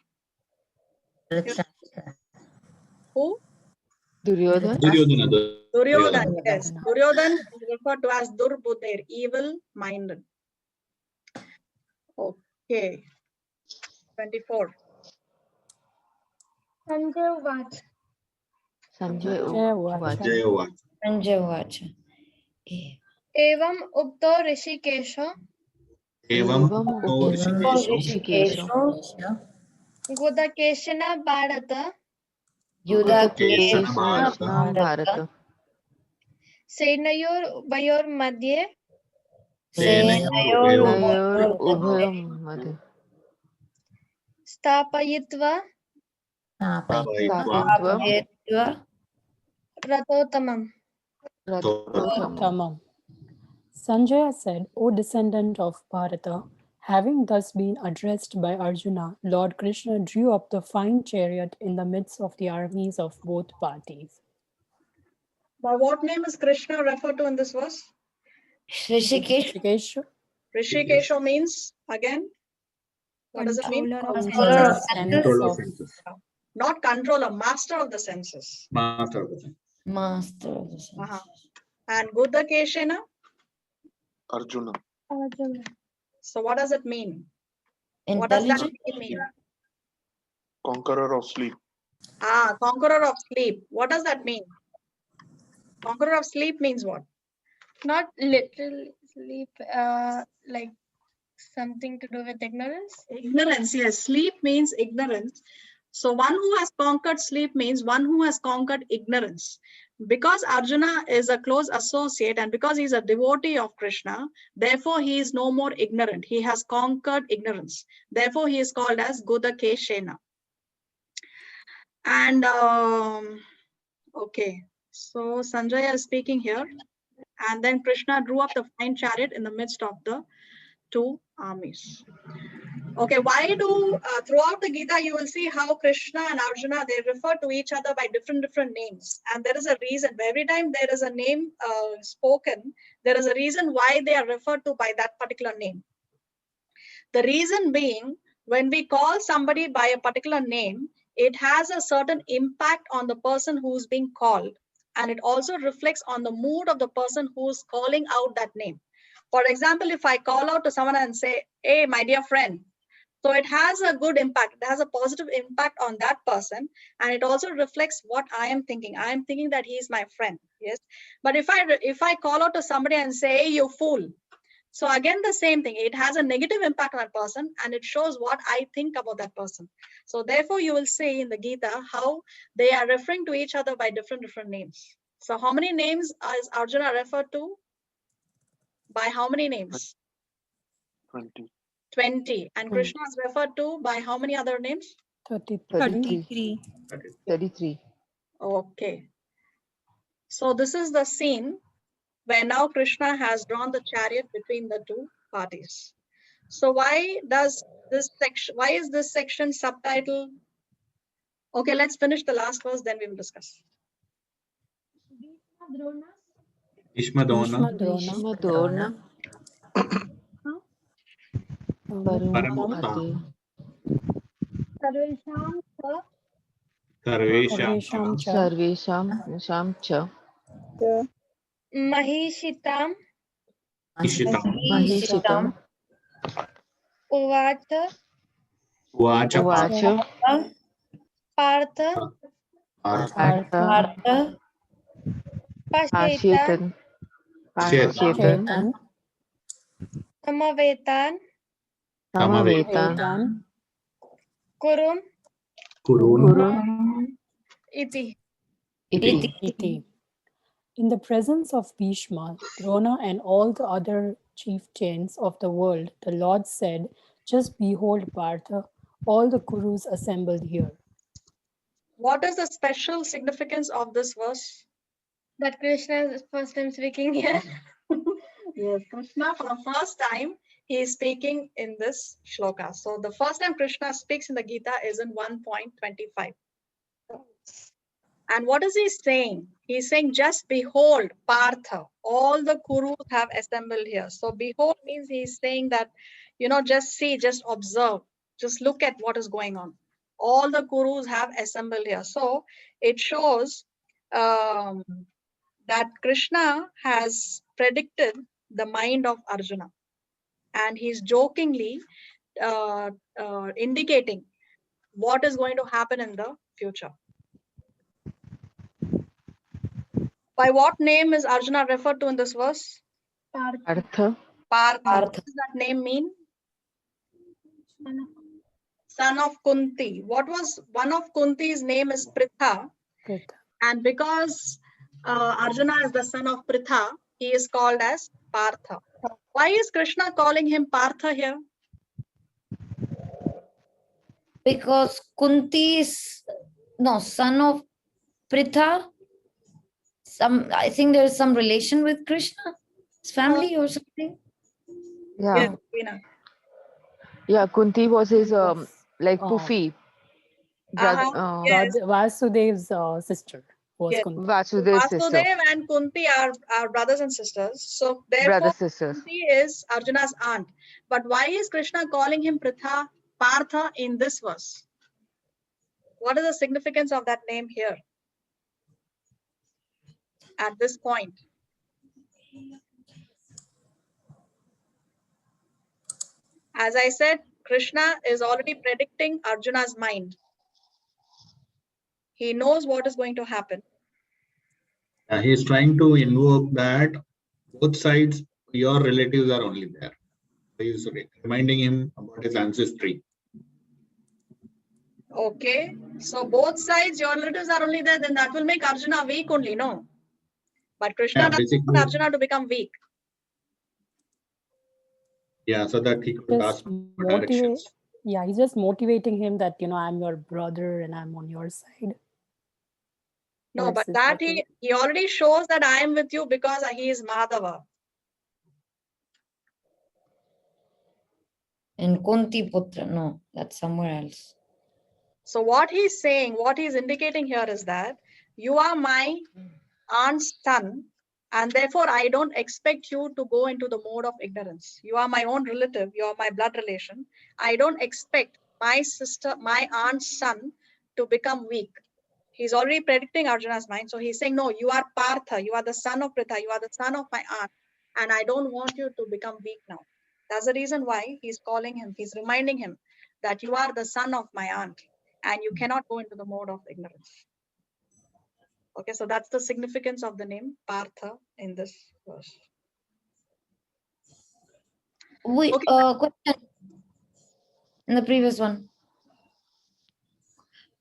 Who? Duryodhana. Duryodhana, yes. Duryodhana is referred to as Durbudher, evil-minded. Okay. 24. Sanjay Sanjay Vacha. Evam Upto Rishikesha Rishikesha. Gudakeshana Bharata Yudakeshana Bharata. Senayor Bayor Madhye Senayor Ubhayam Madhya. Stapayitva Ratotamam. Tamam. Sanjaya said, O descendant of Bharata, having thus been addressed by Arjuna, Lord Krishna drew up the fine chariot in the midst of the armies of both parties. By what name is Krishna referred to in this verse? Rishikesh. Rishikesha means, again, what does it mean? Controller of Senses. Not controller, master of the senses. Master of the senses. And Gudakeshana? Arjuna. So what does it mean? What does that mean? Conqueror of sleep. Conqueror of sleep. What does that mean? Conqueror of sleep means what? Not literally sleep, like something to do with ignorance. Ignorance, yes. Sleep means ignorance. So one who has conquered sleep means one who has conquered ignorance. Because Arjuna is a close associate and because he's a devotee of Krishna, therefore he is no more ignorant. He has conquered ignorance. Therefore he is called as Gudakeshena. And Okay, so Sanjaya is speaking here, and then Krishna drew up the fine chariot in the midst of the two armies. Okay, why do throughout the Gita you will see how Krishna and Arjuna, they refer to each other by different names, and there is a reason. Every time there is a name spoken, there is a reason why they are referred to by that particular name. The reason being, when we call somebody by a particular name, it has a certain impact on the person who's being called, and it also reflects on the mood of the person who's calling out that name. For example, if I call out to someone and say, "Hey, my dear friend," so it has a good impact. It has a positive impact on that person, and it also reflects what I am thinking. I am thinking that he is my friend. Yes, but if I call out to somebody and say, "Hey, you fool," so again, the same thing. It has a negative impact on that person, and it shows what I think about that person. So therefore, you will see in the Gita how they are referring to each other by different names. So how many names is Arjuna referred to? By how many names? 20. 20. And Krishna is referred to by how many other names? 33. 33. Okay. So this is the scene where now Krishna has drawn the chariot between the two parties. So why is this section subtitled? Okay, let's finish the last verse, then we will discuss. Bhishma Drona. Bhishma Drona Paramukta Sarvesham cha. Sarvesham cha Mahishitam Mahishitam Uvacha Uvacha Uvacha Partha Partha Pashetan Pashetan Samavetan Samavetan Kurum Kurun. Iti. Iti. In the presence of Bhishma, Drona, and all the other chieftains of the world, the Lord said, "Just behold, Partha, all the Kurus assembled here." What is the special significance of this verse? That Krishna is first time speaking here. Yes, Krishna for the first time he is speaking in this shloka. So the first time Krishna speaks in the Gita is in 1.25. And what is he saying? He's saying, just behold, Partha, all the Kurus have assembled here. So behold means he's saying that, just see, just observe, just look at what is going on. All the Kurus have assembled here. So it shows that Krishna has predicted the mind of Arjuna. And he's jokingly indicating what is going to happen in the future. By what name is Arjuna referred to in this verse? Partha Partha. What does that name mean? Son of Kunti. What was one of Kunti's name is Pritha. And because Arjuna is the son of Pritha, he is called as Partha. Why is Krishna calling him Partha here? Because Kunti is son of Pritha. I think there is some relation with Krishna's family or something. Yeah. Yes, Yeah, Kunti was his like Pufi. Yes. Vasudev's sister was Yes. Kunti. Vasudev's sister. Vasudev and Kunti are brothers and sisters. So therefore, Kunti is Arjuna's aunt. But why is Krishna calling him Partha in this verse? What is the significance of that name here at this point? As I said, Krishna is already predicting Arjuna's mind. He knows what is going to happen. He is trying to invoke that both sides, your relatives are only there. He is reminding him about his ancestry. Okay, so both sides, your relatives are only there, then that will make Arjuna weak only, no? But Krishna doesn't want Arjuna to become weak. Yeah, so that he could ask for directions. Yeah, he's just motivating him that, I'm your brother and I'm on your side. No, but that he already shows that I am with you because he is Madhava. And Kunti Putra, no, that's somewhere else. So what he's saying, what he's indicating here is that you are my aunt's son, and therefore I don't expect you to go into the mode of ignorance. You are my own relative, you are my blood relation. I don't expect my sister, my aunt's son to become weak. He's already predicting Arjuna's mind. So he's saying, no, you are Partha, you are the son of Pritha, you are the son of my aunt, and I don't want you to become weak now. That's the reason why he's calling him, he's reminding him that you are the son of my aunt, and you cannot go into the mode of ignorance. Okay, so that's the significance of the name Partha in this verse. Wait, question in the previous one.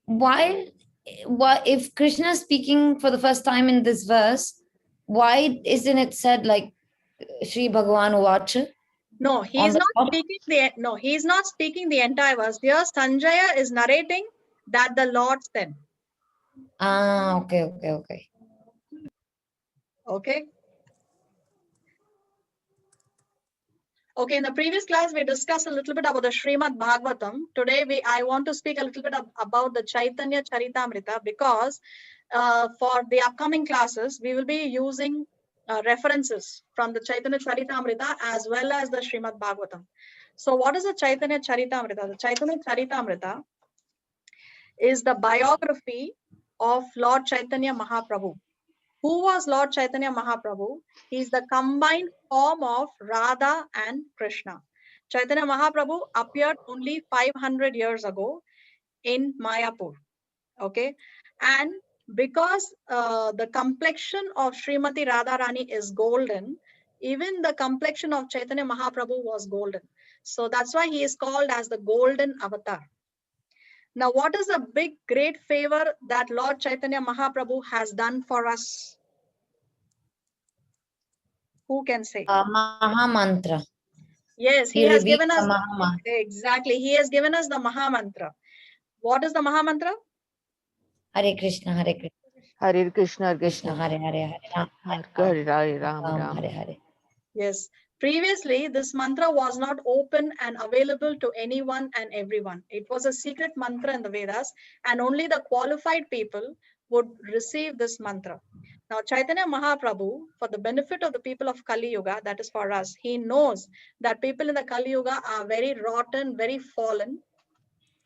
Why, if Krishna is speaking for the first time in this verse, why isn't it said like Sri Bhagavan Uvacha? No, he's not speaking the entire verse. Here Sanjaya is narrating that the Lord said. Ah, okay. Okay. Okay, in the previous class, we discussed a little bit about the Srimad Bhagavatam. Today, I want to speak a little bit about the Chaitanya Charitamrita because for the upcoming classes, we will be using references from the Chaitanya Charitamrita as well as the Srimad Bhagavatam. So what is the Chaitanya Charitamrita? The Chaitanya Charitamrita is the biography of Lord Chaitanya Mahaprabhu. Who was Lord Chaitanya Mahaprabhu? He is the combined form of Radha and Krishna. Chaitanya Mahaprabhu appeared only 500 years ago in Mayapur. Okay, and because the complexion of Srimati Radharani is golden, even the complexion of Chaitanya Mahaprabhu was golden. So that's why he is called as the golden avatar. Now, what is a big, great favor that Lord Chaitanya Mahaprabhu has done for us? Who can say? Maha Mantra. Yes, he has given us exactly. He has given us the Maha Mantra. What is the Maha Mantra? Hare Krishna, Hare Krishna. Hare Krishna, Krishna, Hare Hare, Hare Ram. Hare Hare. Yes. Previously, this mantra was not open and available to anyone and everyone. It was a secret mantra in the Vedas, and only the qualified people would receive this mantra. Now, Chaitanya Mahaprabhu, for the benefit of the people of Kali Yuga, that is for us, he knows that people in the Kali Yuga are very rotten, very fallen.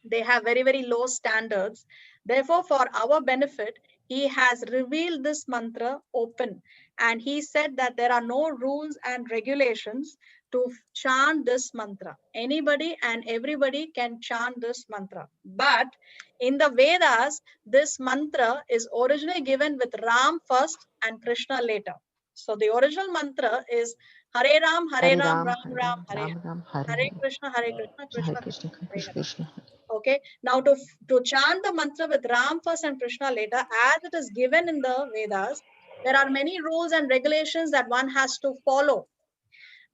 They have very, very low standards. Therefore, for our benefit, he has revealed this mantra open. And he said that there are no rules and regulations to chant this mantra. Anybody and everybody can chant this mantra. But in the Vedas, this mantra is originally given with Ram first and Krishna later. So the original mantra is Hare Ram, Ram Ram, Hare Hare. Hare Krishna, Krishna Krishna. Okay, now to chant the mantra with Ram first and Krishna later, as it is given in the Vedas, there are many rules and regulations that one has to follow.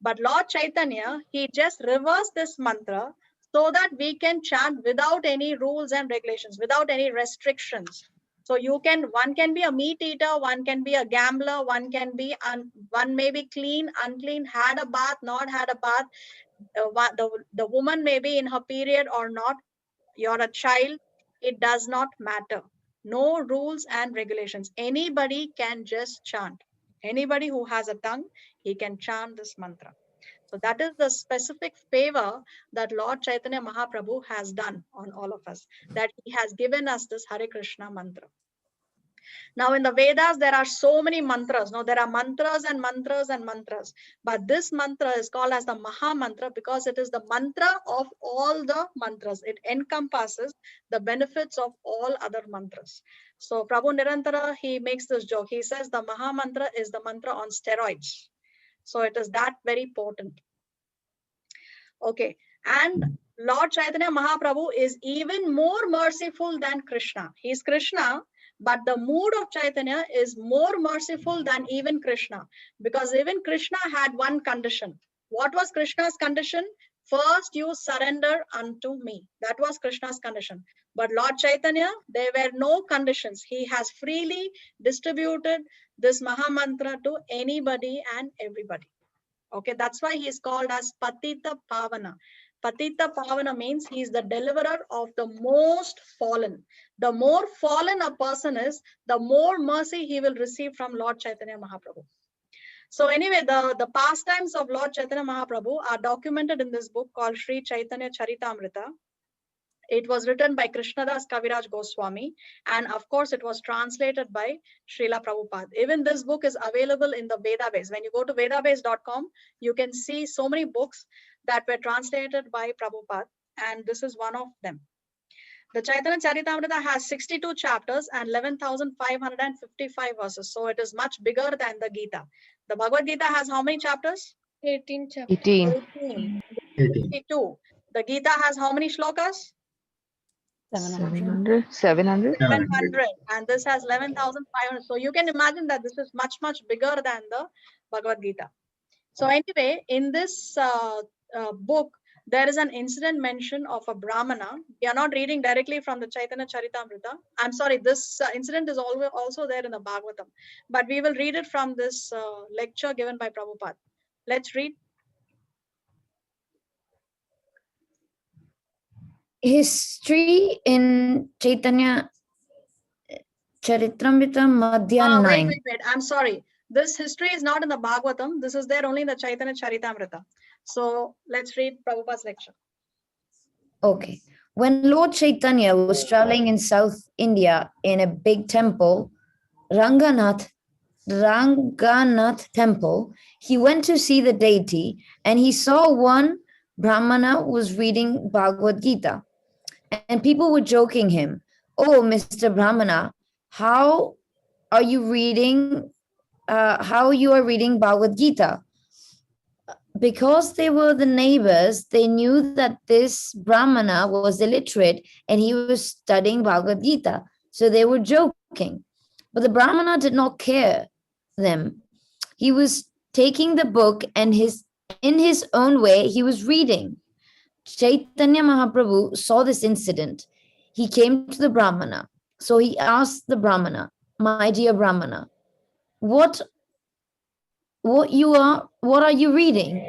But Lord Chaitanya, he just reversed this mantra so that we can chant without any rules and regulations, without any restrictions. So one can be a meat eater, one can be a gambler, one may be clean, unclean, had a bath, not had a bath. The woman may be in her period or not. You're a child, it does not matter. No rules and regulations. Anybody can just chant. Anybody who has a tongue, he can chant this mantra. So that is the specific favor that Lord Chaitanya Mahaprabhu has done on all of us, that he has given us this Hare Krishna mantra. Now in the Vedas, there are so many mantras. No, there are mantras and mantras and mantras. But this mantra is called as the Maha Mantra because it is the mantra of all the mantras. It encompasses the benefits of all other mantras. So Prabhu Nirantara, he makes this joke. He says the Maha Mantra is the mantra on steroids. So it is that very potent. Okay. And Lord Chaitanya Mahaprabhu is even more merciful than Krishna. He is Krishna, but the mood of Chaitanya is more merciful than even Krishna, because even Krishna had one condition. What was Krishna's condition? First, you surrender unto me. That was Krishna's condition. But Lord Chaitanya, there were no conditions. He has freely distributed this Mahamantra to anybody and everybody. Okay, that's why he is called as Patita Pavana. Patita Pavana means he is the deliverer of the most fallen. The more fallen a person is, the more mercy he will receive from Lord Chaitanya Mahaprabhu. So anyway, the pastimes of Lord Chaitanya Mahaprabhu are documented in this book called Sri Chaitanya Charitamrita. It was written by Krishnadas Kaviraj Goswami, and of course it was translated by Srila Prabhupada. Even this book is available in the Vedabase. When you go to vedabase.com, you can see so many books that were translated by Prabhupada, and this is one of them. The Chaitanya Charitamrita has 62 chapters and 11,555 verses. So it is much bigger than the Gita. The Bhagavad Gita has how many chapters? 18 chapters. 18. 18. 18. 52. The Gita has how many shlokas? 700. 700. 700. And this has 11,500. So you can imagine that this is much, much bigger than the Bhagavad Gita. So anyway, in this book, there is an incident mention of a Brahmana. We are not reading directly from the Chaitanya Charitamrita. I'm sorry, this incident is also there in the Bhagavatam. But we will read it from this lecture given by Prabhupada. Let's read. History in Chaitanya Charitamrita Madhya 9. Wait. I'm sorry. This history is not in the Bhagavatam. This is there only in the Chaitanya Charitamrita. So let's read Prabhupada's lecture. Okay. When Lord Chaitanya was traveling in South India in a big temple, Ranganath temple, he went to see the deity and he saw one Brahmana was reading Bhagavad Gita. And people were joking him, "Oh, Mr. Brahmana, how you are reading Bhagavad Gita?" Because they were the neighbors, they knew that this Brahmana was illiterate and he was studying Bhagavad Gita. So they were joking. But the Brahmana did not care them. He was taking the book and in his own way, he was reading. Chaitanya Mahaprabhu saw this incident. He came to the Brahmana. So he asked the Brahmana, "My dear Brahmana, what are you reading?"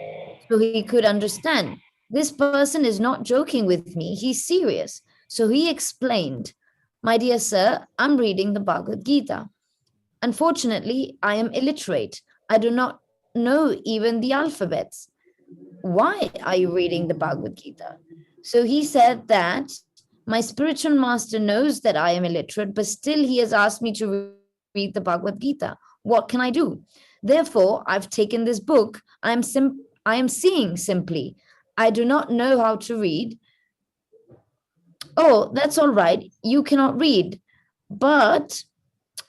So he could understand. This person is not joking with me. He's serious. So he explained, "My dear sir, I'm reading the Bhagavad Gita. Unfortunately, I am illiterate. I do not know even the alphabets. Why are you reading the Bhagavad Gita?" So he said that my spiritual master knows that I am illiterate, but still he has asked me to read the Bhagavad Gita. What can I do? Therefore, I've taken this book. I am seeing simply. I do not know how to read. Oh, that's all right. You cannot read, but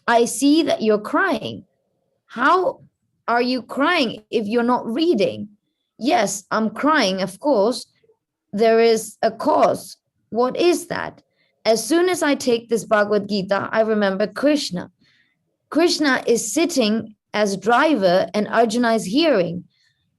I see that you're crying. How are you crying if you're not reading? Yes, I'm crying, of course. There is a cause. What is that? As soon as I take this Bhagavad Gita, I remember Krishna. Krishna is sitting as driver and Arjuna is hearing.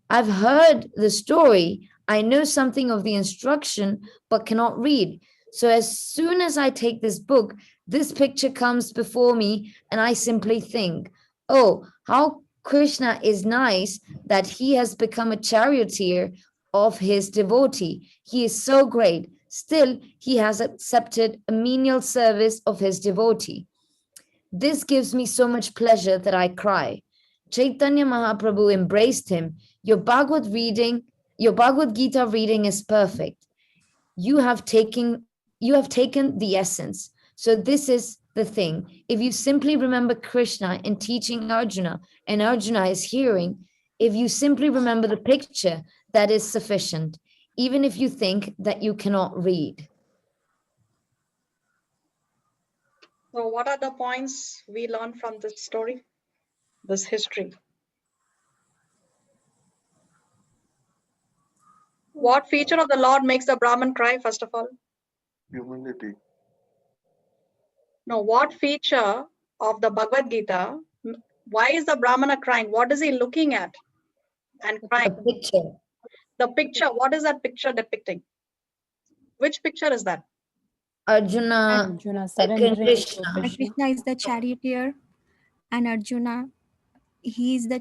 I've heard the story. I know something of the instruction, but cannot read. So as soon as I take this book, this picture comes before me and I simply think, oh, how Krishna is nice that he has become a charioteer of his devotee. He is so great. Still, he has accepted a menial service of his devotee. This gives me so much pleasure that I cry. Chaitanya Mahaprabhu embraced him. Your Bhagavad Gita reading is perfect. You have taken the essence. So this is the thing. If you simply remember Krishna in teaching Arjuna, and Arjuna is hearing, if you simply remember the picture, that is sufficient, even if you think that you cannot read. So what are the points we learned from this story, this history? What feature of the Lord makes the Brahman cry, first of all? Humility. No, what feature of the Bhagavad Gita, why is the Brahmana crying? What is he looking at and crying? A picture. The picture, what is that picture depicting? Which picture is that? Arjuna, Arjuna surrendering to Krishna. Krishna. Krishna is the charioteer, and Arjuna, he's the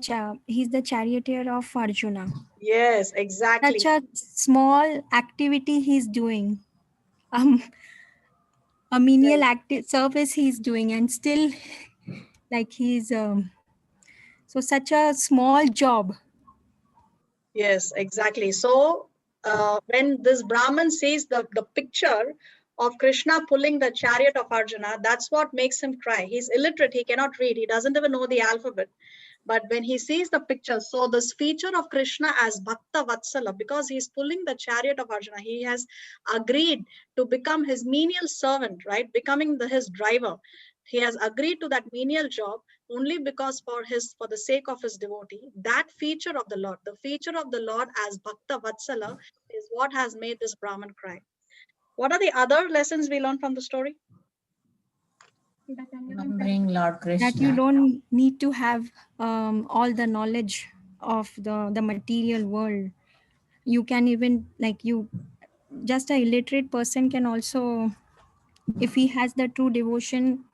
charioteer of Arjuna. Yes, exactly. Such a small activity he's doing, a menial active service he's doing, and still, like he's so such a small job. Yes, exactly. So when this Brahmin sees the picture of Krishna pulling the chariot of Arjuna, that's what makes him cry. He's illiterate, he cannot read, he doesn't even know the alphabet. But when he sees the picture, so this feature of Krishna as Bhakta Vatsala, because he's pulling the chariot of Arjuna, he has agreed to become his menial servant, right? Becoming his driver. He has agreed to that menial job only because for the sake of his devotee. That feature of the Lord, the feature of the Lord as Bhakta Vatsala, is what has made this Brahman cry. What are the other lessons we learn from the story? Remembering Lord That you Krishna. don't need to have all the knowledge of the material world. You can even, like, just a illiterate person can also, if he has the true devotion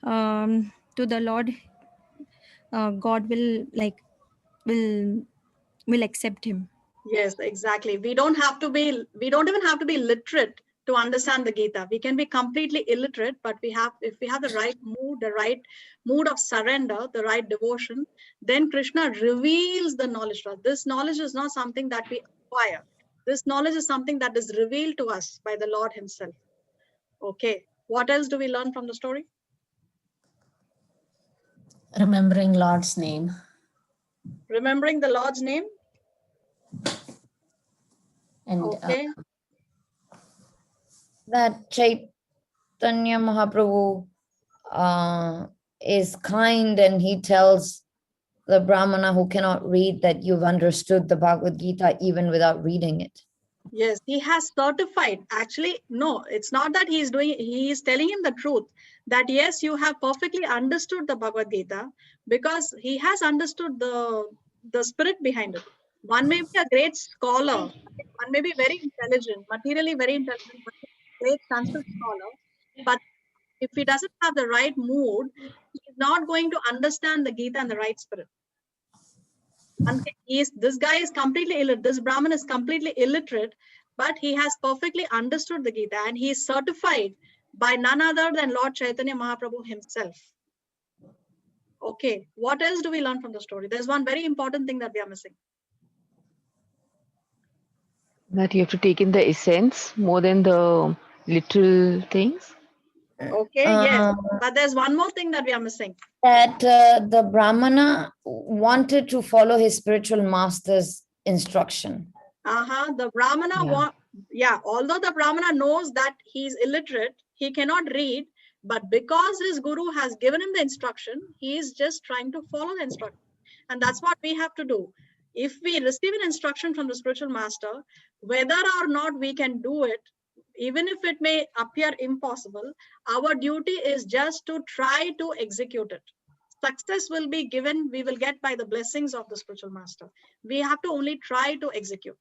to the Lord, God will accept him. Yes, exactly. We don't even have to be literate to understand the Gita. We can be completely illiterate, but if we have the right mood of surrender, the right devotion, then Krishna reveals the knowledge to us. This knowledge is not something that we acquire. This knowledge is something that is revealed to us by the Lord himself. Okay. What else do we learn from the story? Remembering Lord's name. Remembering the Lord's name. And okay. That Chaitanya Mahaprabhu is kind, and he tells the Brahmana who cannot read that you've understood the Bhagavad Gita even without reading it. Yes, he has certified. Actually, no, it's not that he is telling him the truth that yes, you have perfectly understood the Bhagavad Gita, because he has understood the spirit behind it. One may be a great scholar, one may be very intelligent, materially very intelligent, but a great Sanskrit scholar, but if he doesn't have the right mood, he's not going to understand the Gita in the right spirit. And this guy is completely illiterate. This Brahmin is completely illiterate, but he has perfectly understood the Gita, and he is certified by none other than Lord Chaitanya Mahaprabhu himself. Okay, what else do we learn from the story? There's one very important thing that we are missing. That you have to take in the essence more than the literal things. Okay, yes, but there's one more thing that we are missing. That the Brahmana wanted to follow his spiritual master's instruction. The Brahmana, although the Brahmana knows that he's illiterate, he cannot read, but because his guru has given him the instruction, he is just trying to follow the instruction. And that's what we have to do. If we receive an instruction from the spiritual master, whether or not we can do it, even if it may appear impossible, our duty is just to try to execute it. Success will be given, we will get by the blessings of the spiritual master. We have to only try to execute.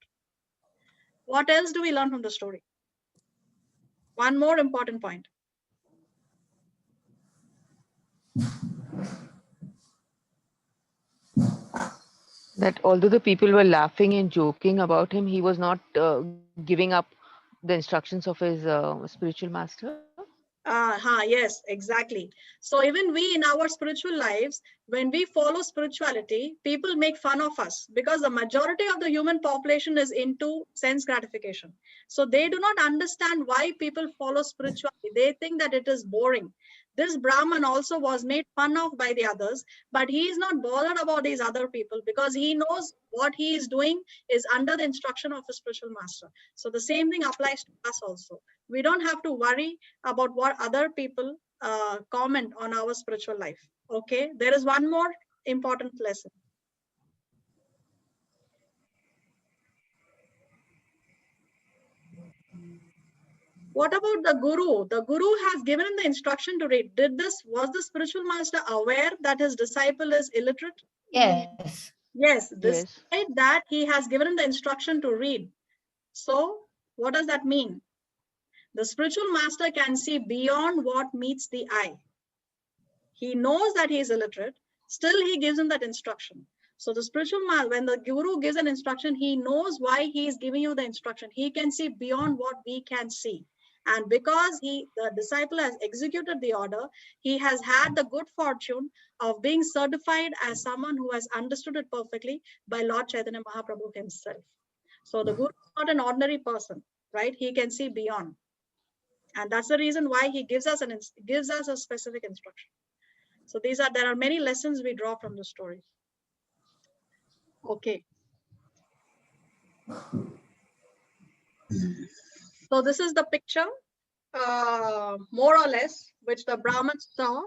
What else do we learn from the story? One more important point. That although the people were laughing and joking about him, he was not giving up the instructions of his spiritual master. Yes, exactly. So even we in our spiritual lives, when we follow spirituality, people make fun of us because the majority of the human population is into sense gratification. So they do not understand why people follow spirituality. They think that it is boring. This Brahman also was made fun of by the others, but he is not bothered about these other people because he knows what he is doing is under the instruction of a spiritual master. So the same thing applies to us also. We don't have to worry about what other people comment on our spiritual life. Okay, there is one more important lesson. What about the guru? The guru has given him the instruction to read. Was the spiritual master aware that his disciple is illiterate? Yes. Yes, Yes. despite that, he has given him the instruction to read. So what does that mean? The spiritual master can see beyond what meets the eye. He knows that he is illiterate, still he gives him that instruction. So the spiritual man, when the guru gives an instruction, he knows why he is giving you the instruction. He can see beyond what we can see. And because the disciple has executed the order, he has had the good fortune of being certified as someone who has understood it perfectly by Lord Chaitanya Mahaprabhu himself. So the guru is not an ordinary person, right? He can see beyond. And that's the reason why he gives us a specific instruction. So there are many lessons we draw from the story. Okay. So this is the picture, more or less, which the Brahman saw,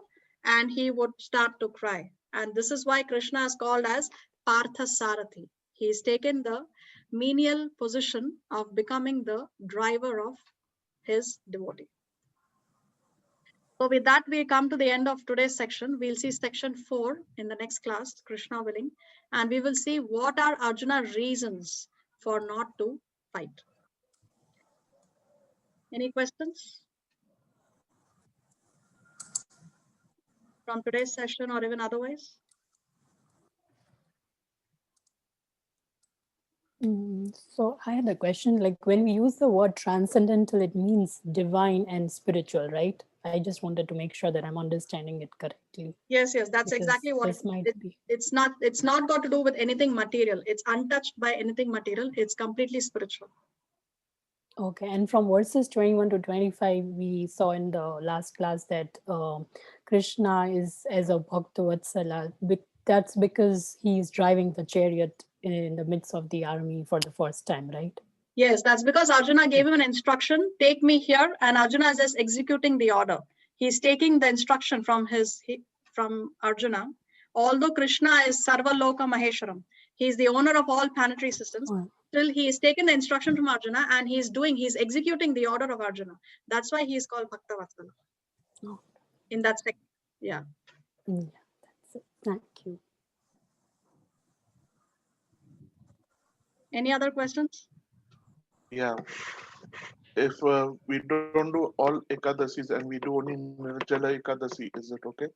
and he would start to cry. And this is why Krishna is called as Partha Sarathi. He has taken the menial position of becoming the driver of his devotee. So with that, we come to the end of today's section. We'll see section 4 in the next class, Krishna willing, and we will see what are Arjuna's reasons for not to fight. Any questions from today's session or even otherwise? So I had a question, like when we use the word transcendental, it means divine and spiritual, right? I just wanted to make sure that I'm understanding it correctly. Yes, that's Because exactly what this might be. It's not got to do with anything material. It's untouched by anything material. It's completely spiritual. Okay, and from verses 21 to 25, we saw in the last class that Krishna is as a Bhaktavatsala. That's because he's driving the chariot in the midst of the army for the first time, right? Yes, that's because Arjuna gave him an instruction, take me here, and Arjuna is just executing the order. He's taking the instruction from Arjuna. Although Krishna is Sarva Loka Maheshwaram, he's the owner of all planetary systems. Still, he is taken the instruction from Arjuna and he's executing the order of Arjuna. That's why he is called Bhaktavatsala. Oh. In that section, yeah. Yeah, that's it. Thank you. Any other questions? Yeah. If we don't do all Ekadasis and we do only Nirjala Ekadasi, is it okay?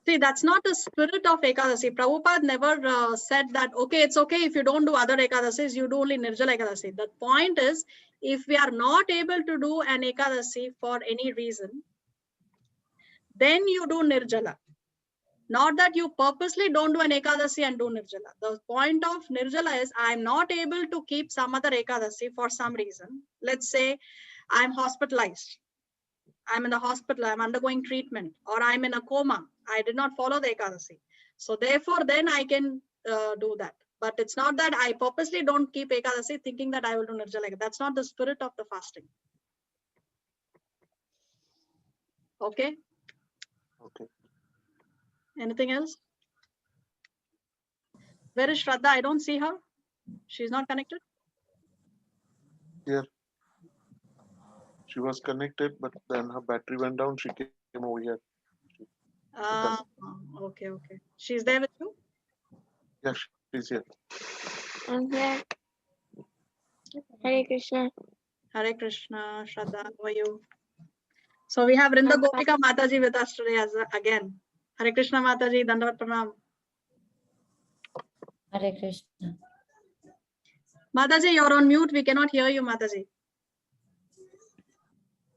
See, that's not the spirit of Ekadasi. Prabhupada never said that, okay, it's okay if you don't do other Ekadasis, you do only Nirjala Ekadasi. The point is, if we are not able to do an Ekadasi for any reason, then you do Nirjala. Not that you purposely don't do an Ekadasi and do Nirjala. The point of Nirjala is, I'm not able to keep some other Ekadasi for some reason. Let's say I'm hospitalized. I'm in the hospital, I'm undergoing treatment, or I'm in a coma. I did not follow the Ekadasi. So therefore, then I can do that. But it's not that I purposely don't keep Ekadasi thinking that I will do Nirjala. That's not the spirit of the fasting. Okay? Okay. Anything else? Where is Shraddha? I don't see her. She's not connected? Here. She was connected, but then her battery went down. She came over here. Okay. She's there with you? Yeah, she's here. I'm here. Hare Krishna. Hare Krishna, Shraddha, how are you? So we have Rinda Gopika Mataji with us today again. Hare Krishna Mataji, Dandavat Pranam. Hare Krishna. Mataji, you're on mute. We cannot hear you, Mataji.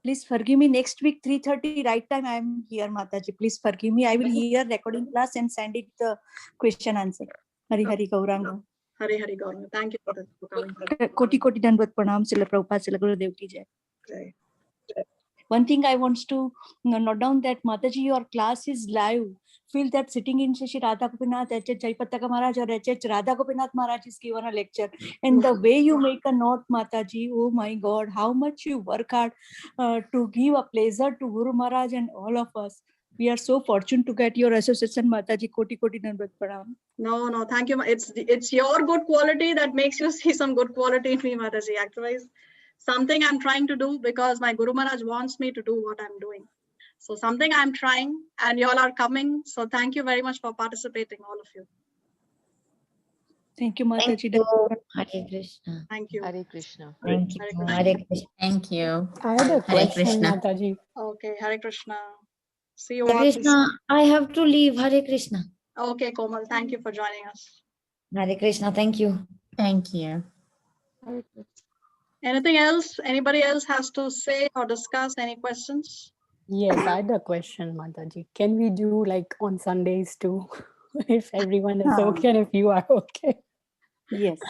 Please forgive me. Next week, 3:30 right time, I am here, Mataji. Please forgive me. I will hear recording class and send it the question answer. Hari Hari Gauranga. Hari Hari Gauranga. Thank you for coming. Koti Koti Dandavat Pranam. Srila Prabhupada, Srila Gurudev ki jai. Jai. One thing I want to note down that Mataji, your class is live. Feel that sitting in Shri Radha Gopinath, H.H. Jaipataka Maharaj or H.H. Radha Gopinath Maharaj is given a lecture. And the way you make a note, Mataji, oh my God, how much you work hard to give a pleasure to Guru Maharaj and all of us. We are so fortunate to get your association, Mataji. Koti Koti Dandavat Pranam. No, thank you. It's your good quality that makes you see some good quality in me, Mataji. Actually, something I'm trying to do because my Guru Maharaj wants me to do what I'm doing. So something I'm trying and you all are coming. So thank you very much for participating, all of you. Thank you, Thank Mataji. you. Hare Krishna. Thank you. Hare Krishna. Thank you. Hare Krishna. Hare Krishna. Thank you. I had a Hare question, Krishna. Mataji. Okay, Hare Krishna. See you Hare all. Krishna. I have to leave. Hare Krishna. Okay, Komal, thank you for joining us. Hare Krishna. Thank you. Thank you. Anything else? Anybody else has to say or discuss? Any questions? Yes, I had a question, Mataji. Can we do like on Sundays too? If everyone is okay and if you are okay. Yes.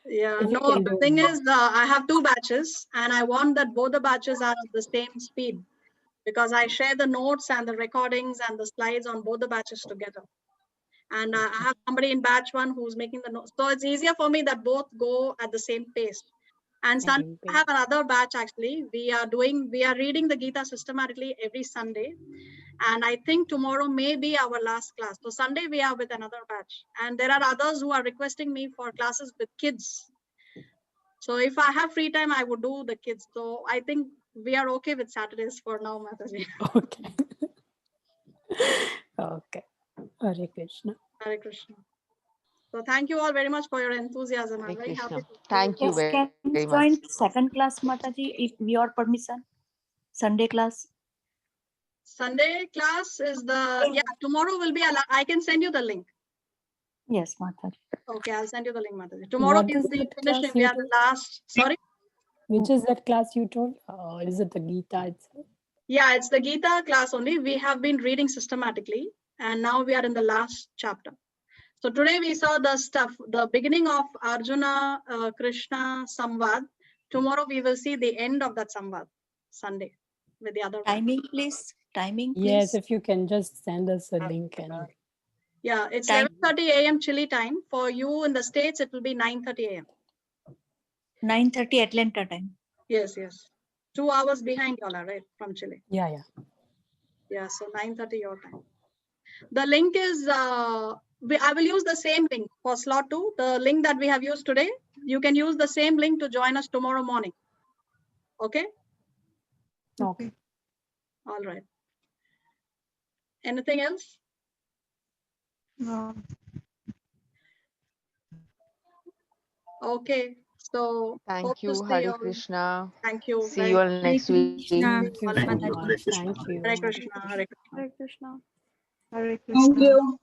Yeah, If you no, can the do thing it. is, I have 2 batches and I want that both the batches are at the same speed because I share the notes and the recordings and the slides on both the batches together. And I have somebody in batch 1 who's making the notes. So it's easier for me that both go at the same pace. And Sunday, Same I have pace. another batch actually. We are reading the Gita systematically every Sunday. And I think tomorrow may be our last class. So Sunday we are with another batch. And there are others who are requesting me for classes with kids. So if I have free time, I would do the kids. So I think we are okay with Saturdays for now, Mataji. Okay. Okay. Hare Krishna. Hare Krishna. So thank you all very much for your enthusiasm. Hare I'm very happy. Krishna. Thank you Yes, very, can we very join much. second class, Mataji, if your permission? Sunday class. Sunday class is tomorrow will be, I can send you the link. Yes, Mataji. Okay, I'll send you the link, Mataji. Tomorrow What is is the that finishing. class We you are the told? last, sorry? Which is that class you told? Or is it the Gita itself? Yeah, it's the Gita class only. We have been reading systematically and now we are in the last chapter. So today we saw the stuff, the beginning of Arjuna, Krishna Samvad. Tomorrow we will see the end of that Samvad, Sunday, with the other one. Timing, please. Timing, please. Yes, if you can just send us a link and Yeah, it's Time. 11:30 a.m. Chile time. For you in the States, it will be 9:30 a.m. 9:30 Atlanta time. Yes, yes. 2 hours behind y'all, right, from Chile. yeah. Yeah, so 9:30 your time. The link is, I will use the same link for slot 2. The link that we have used today, you can use the same link to join us tomorrow morning. Okay? Okay. All right. Anything else? No. Okay. So hope Thank to you. see Hare you all. Krishna. Thank you See very you much. all next week. Krishna. All Thank right. you. Much. Hare Krishna. Thank you. Hare Krishna. Hare Krishna. Hare Krishna. Hare Thank Krishna. you.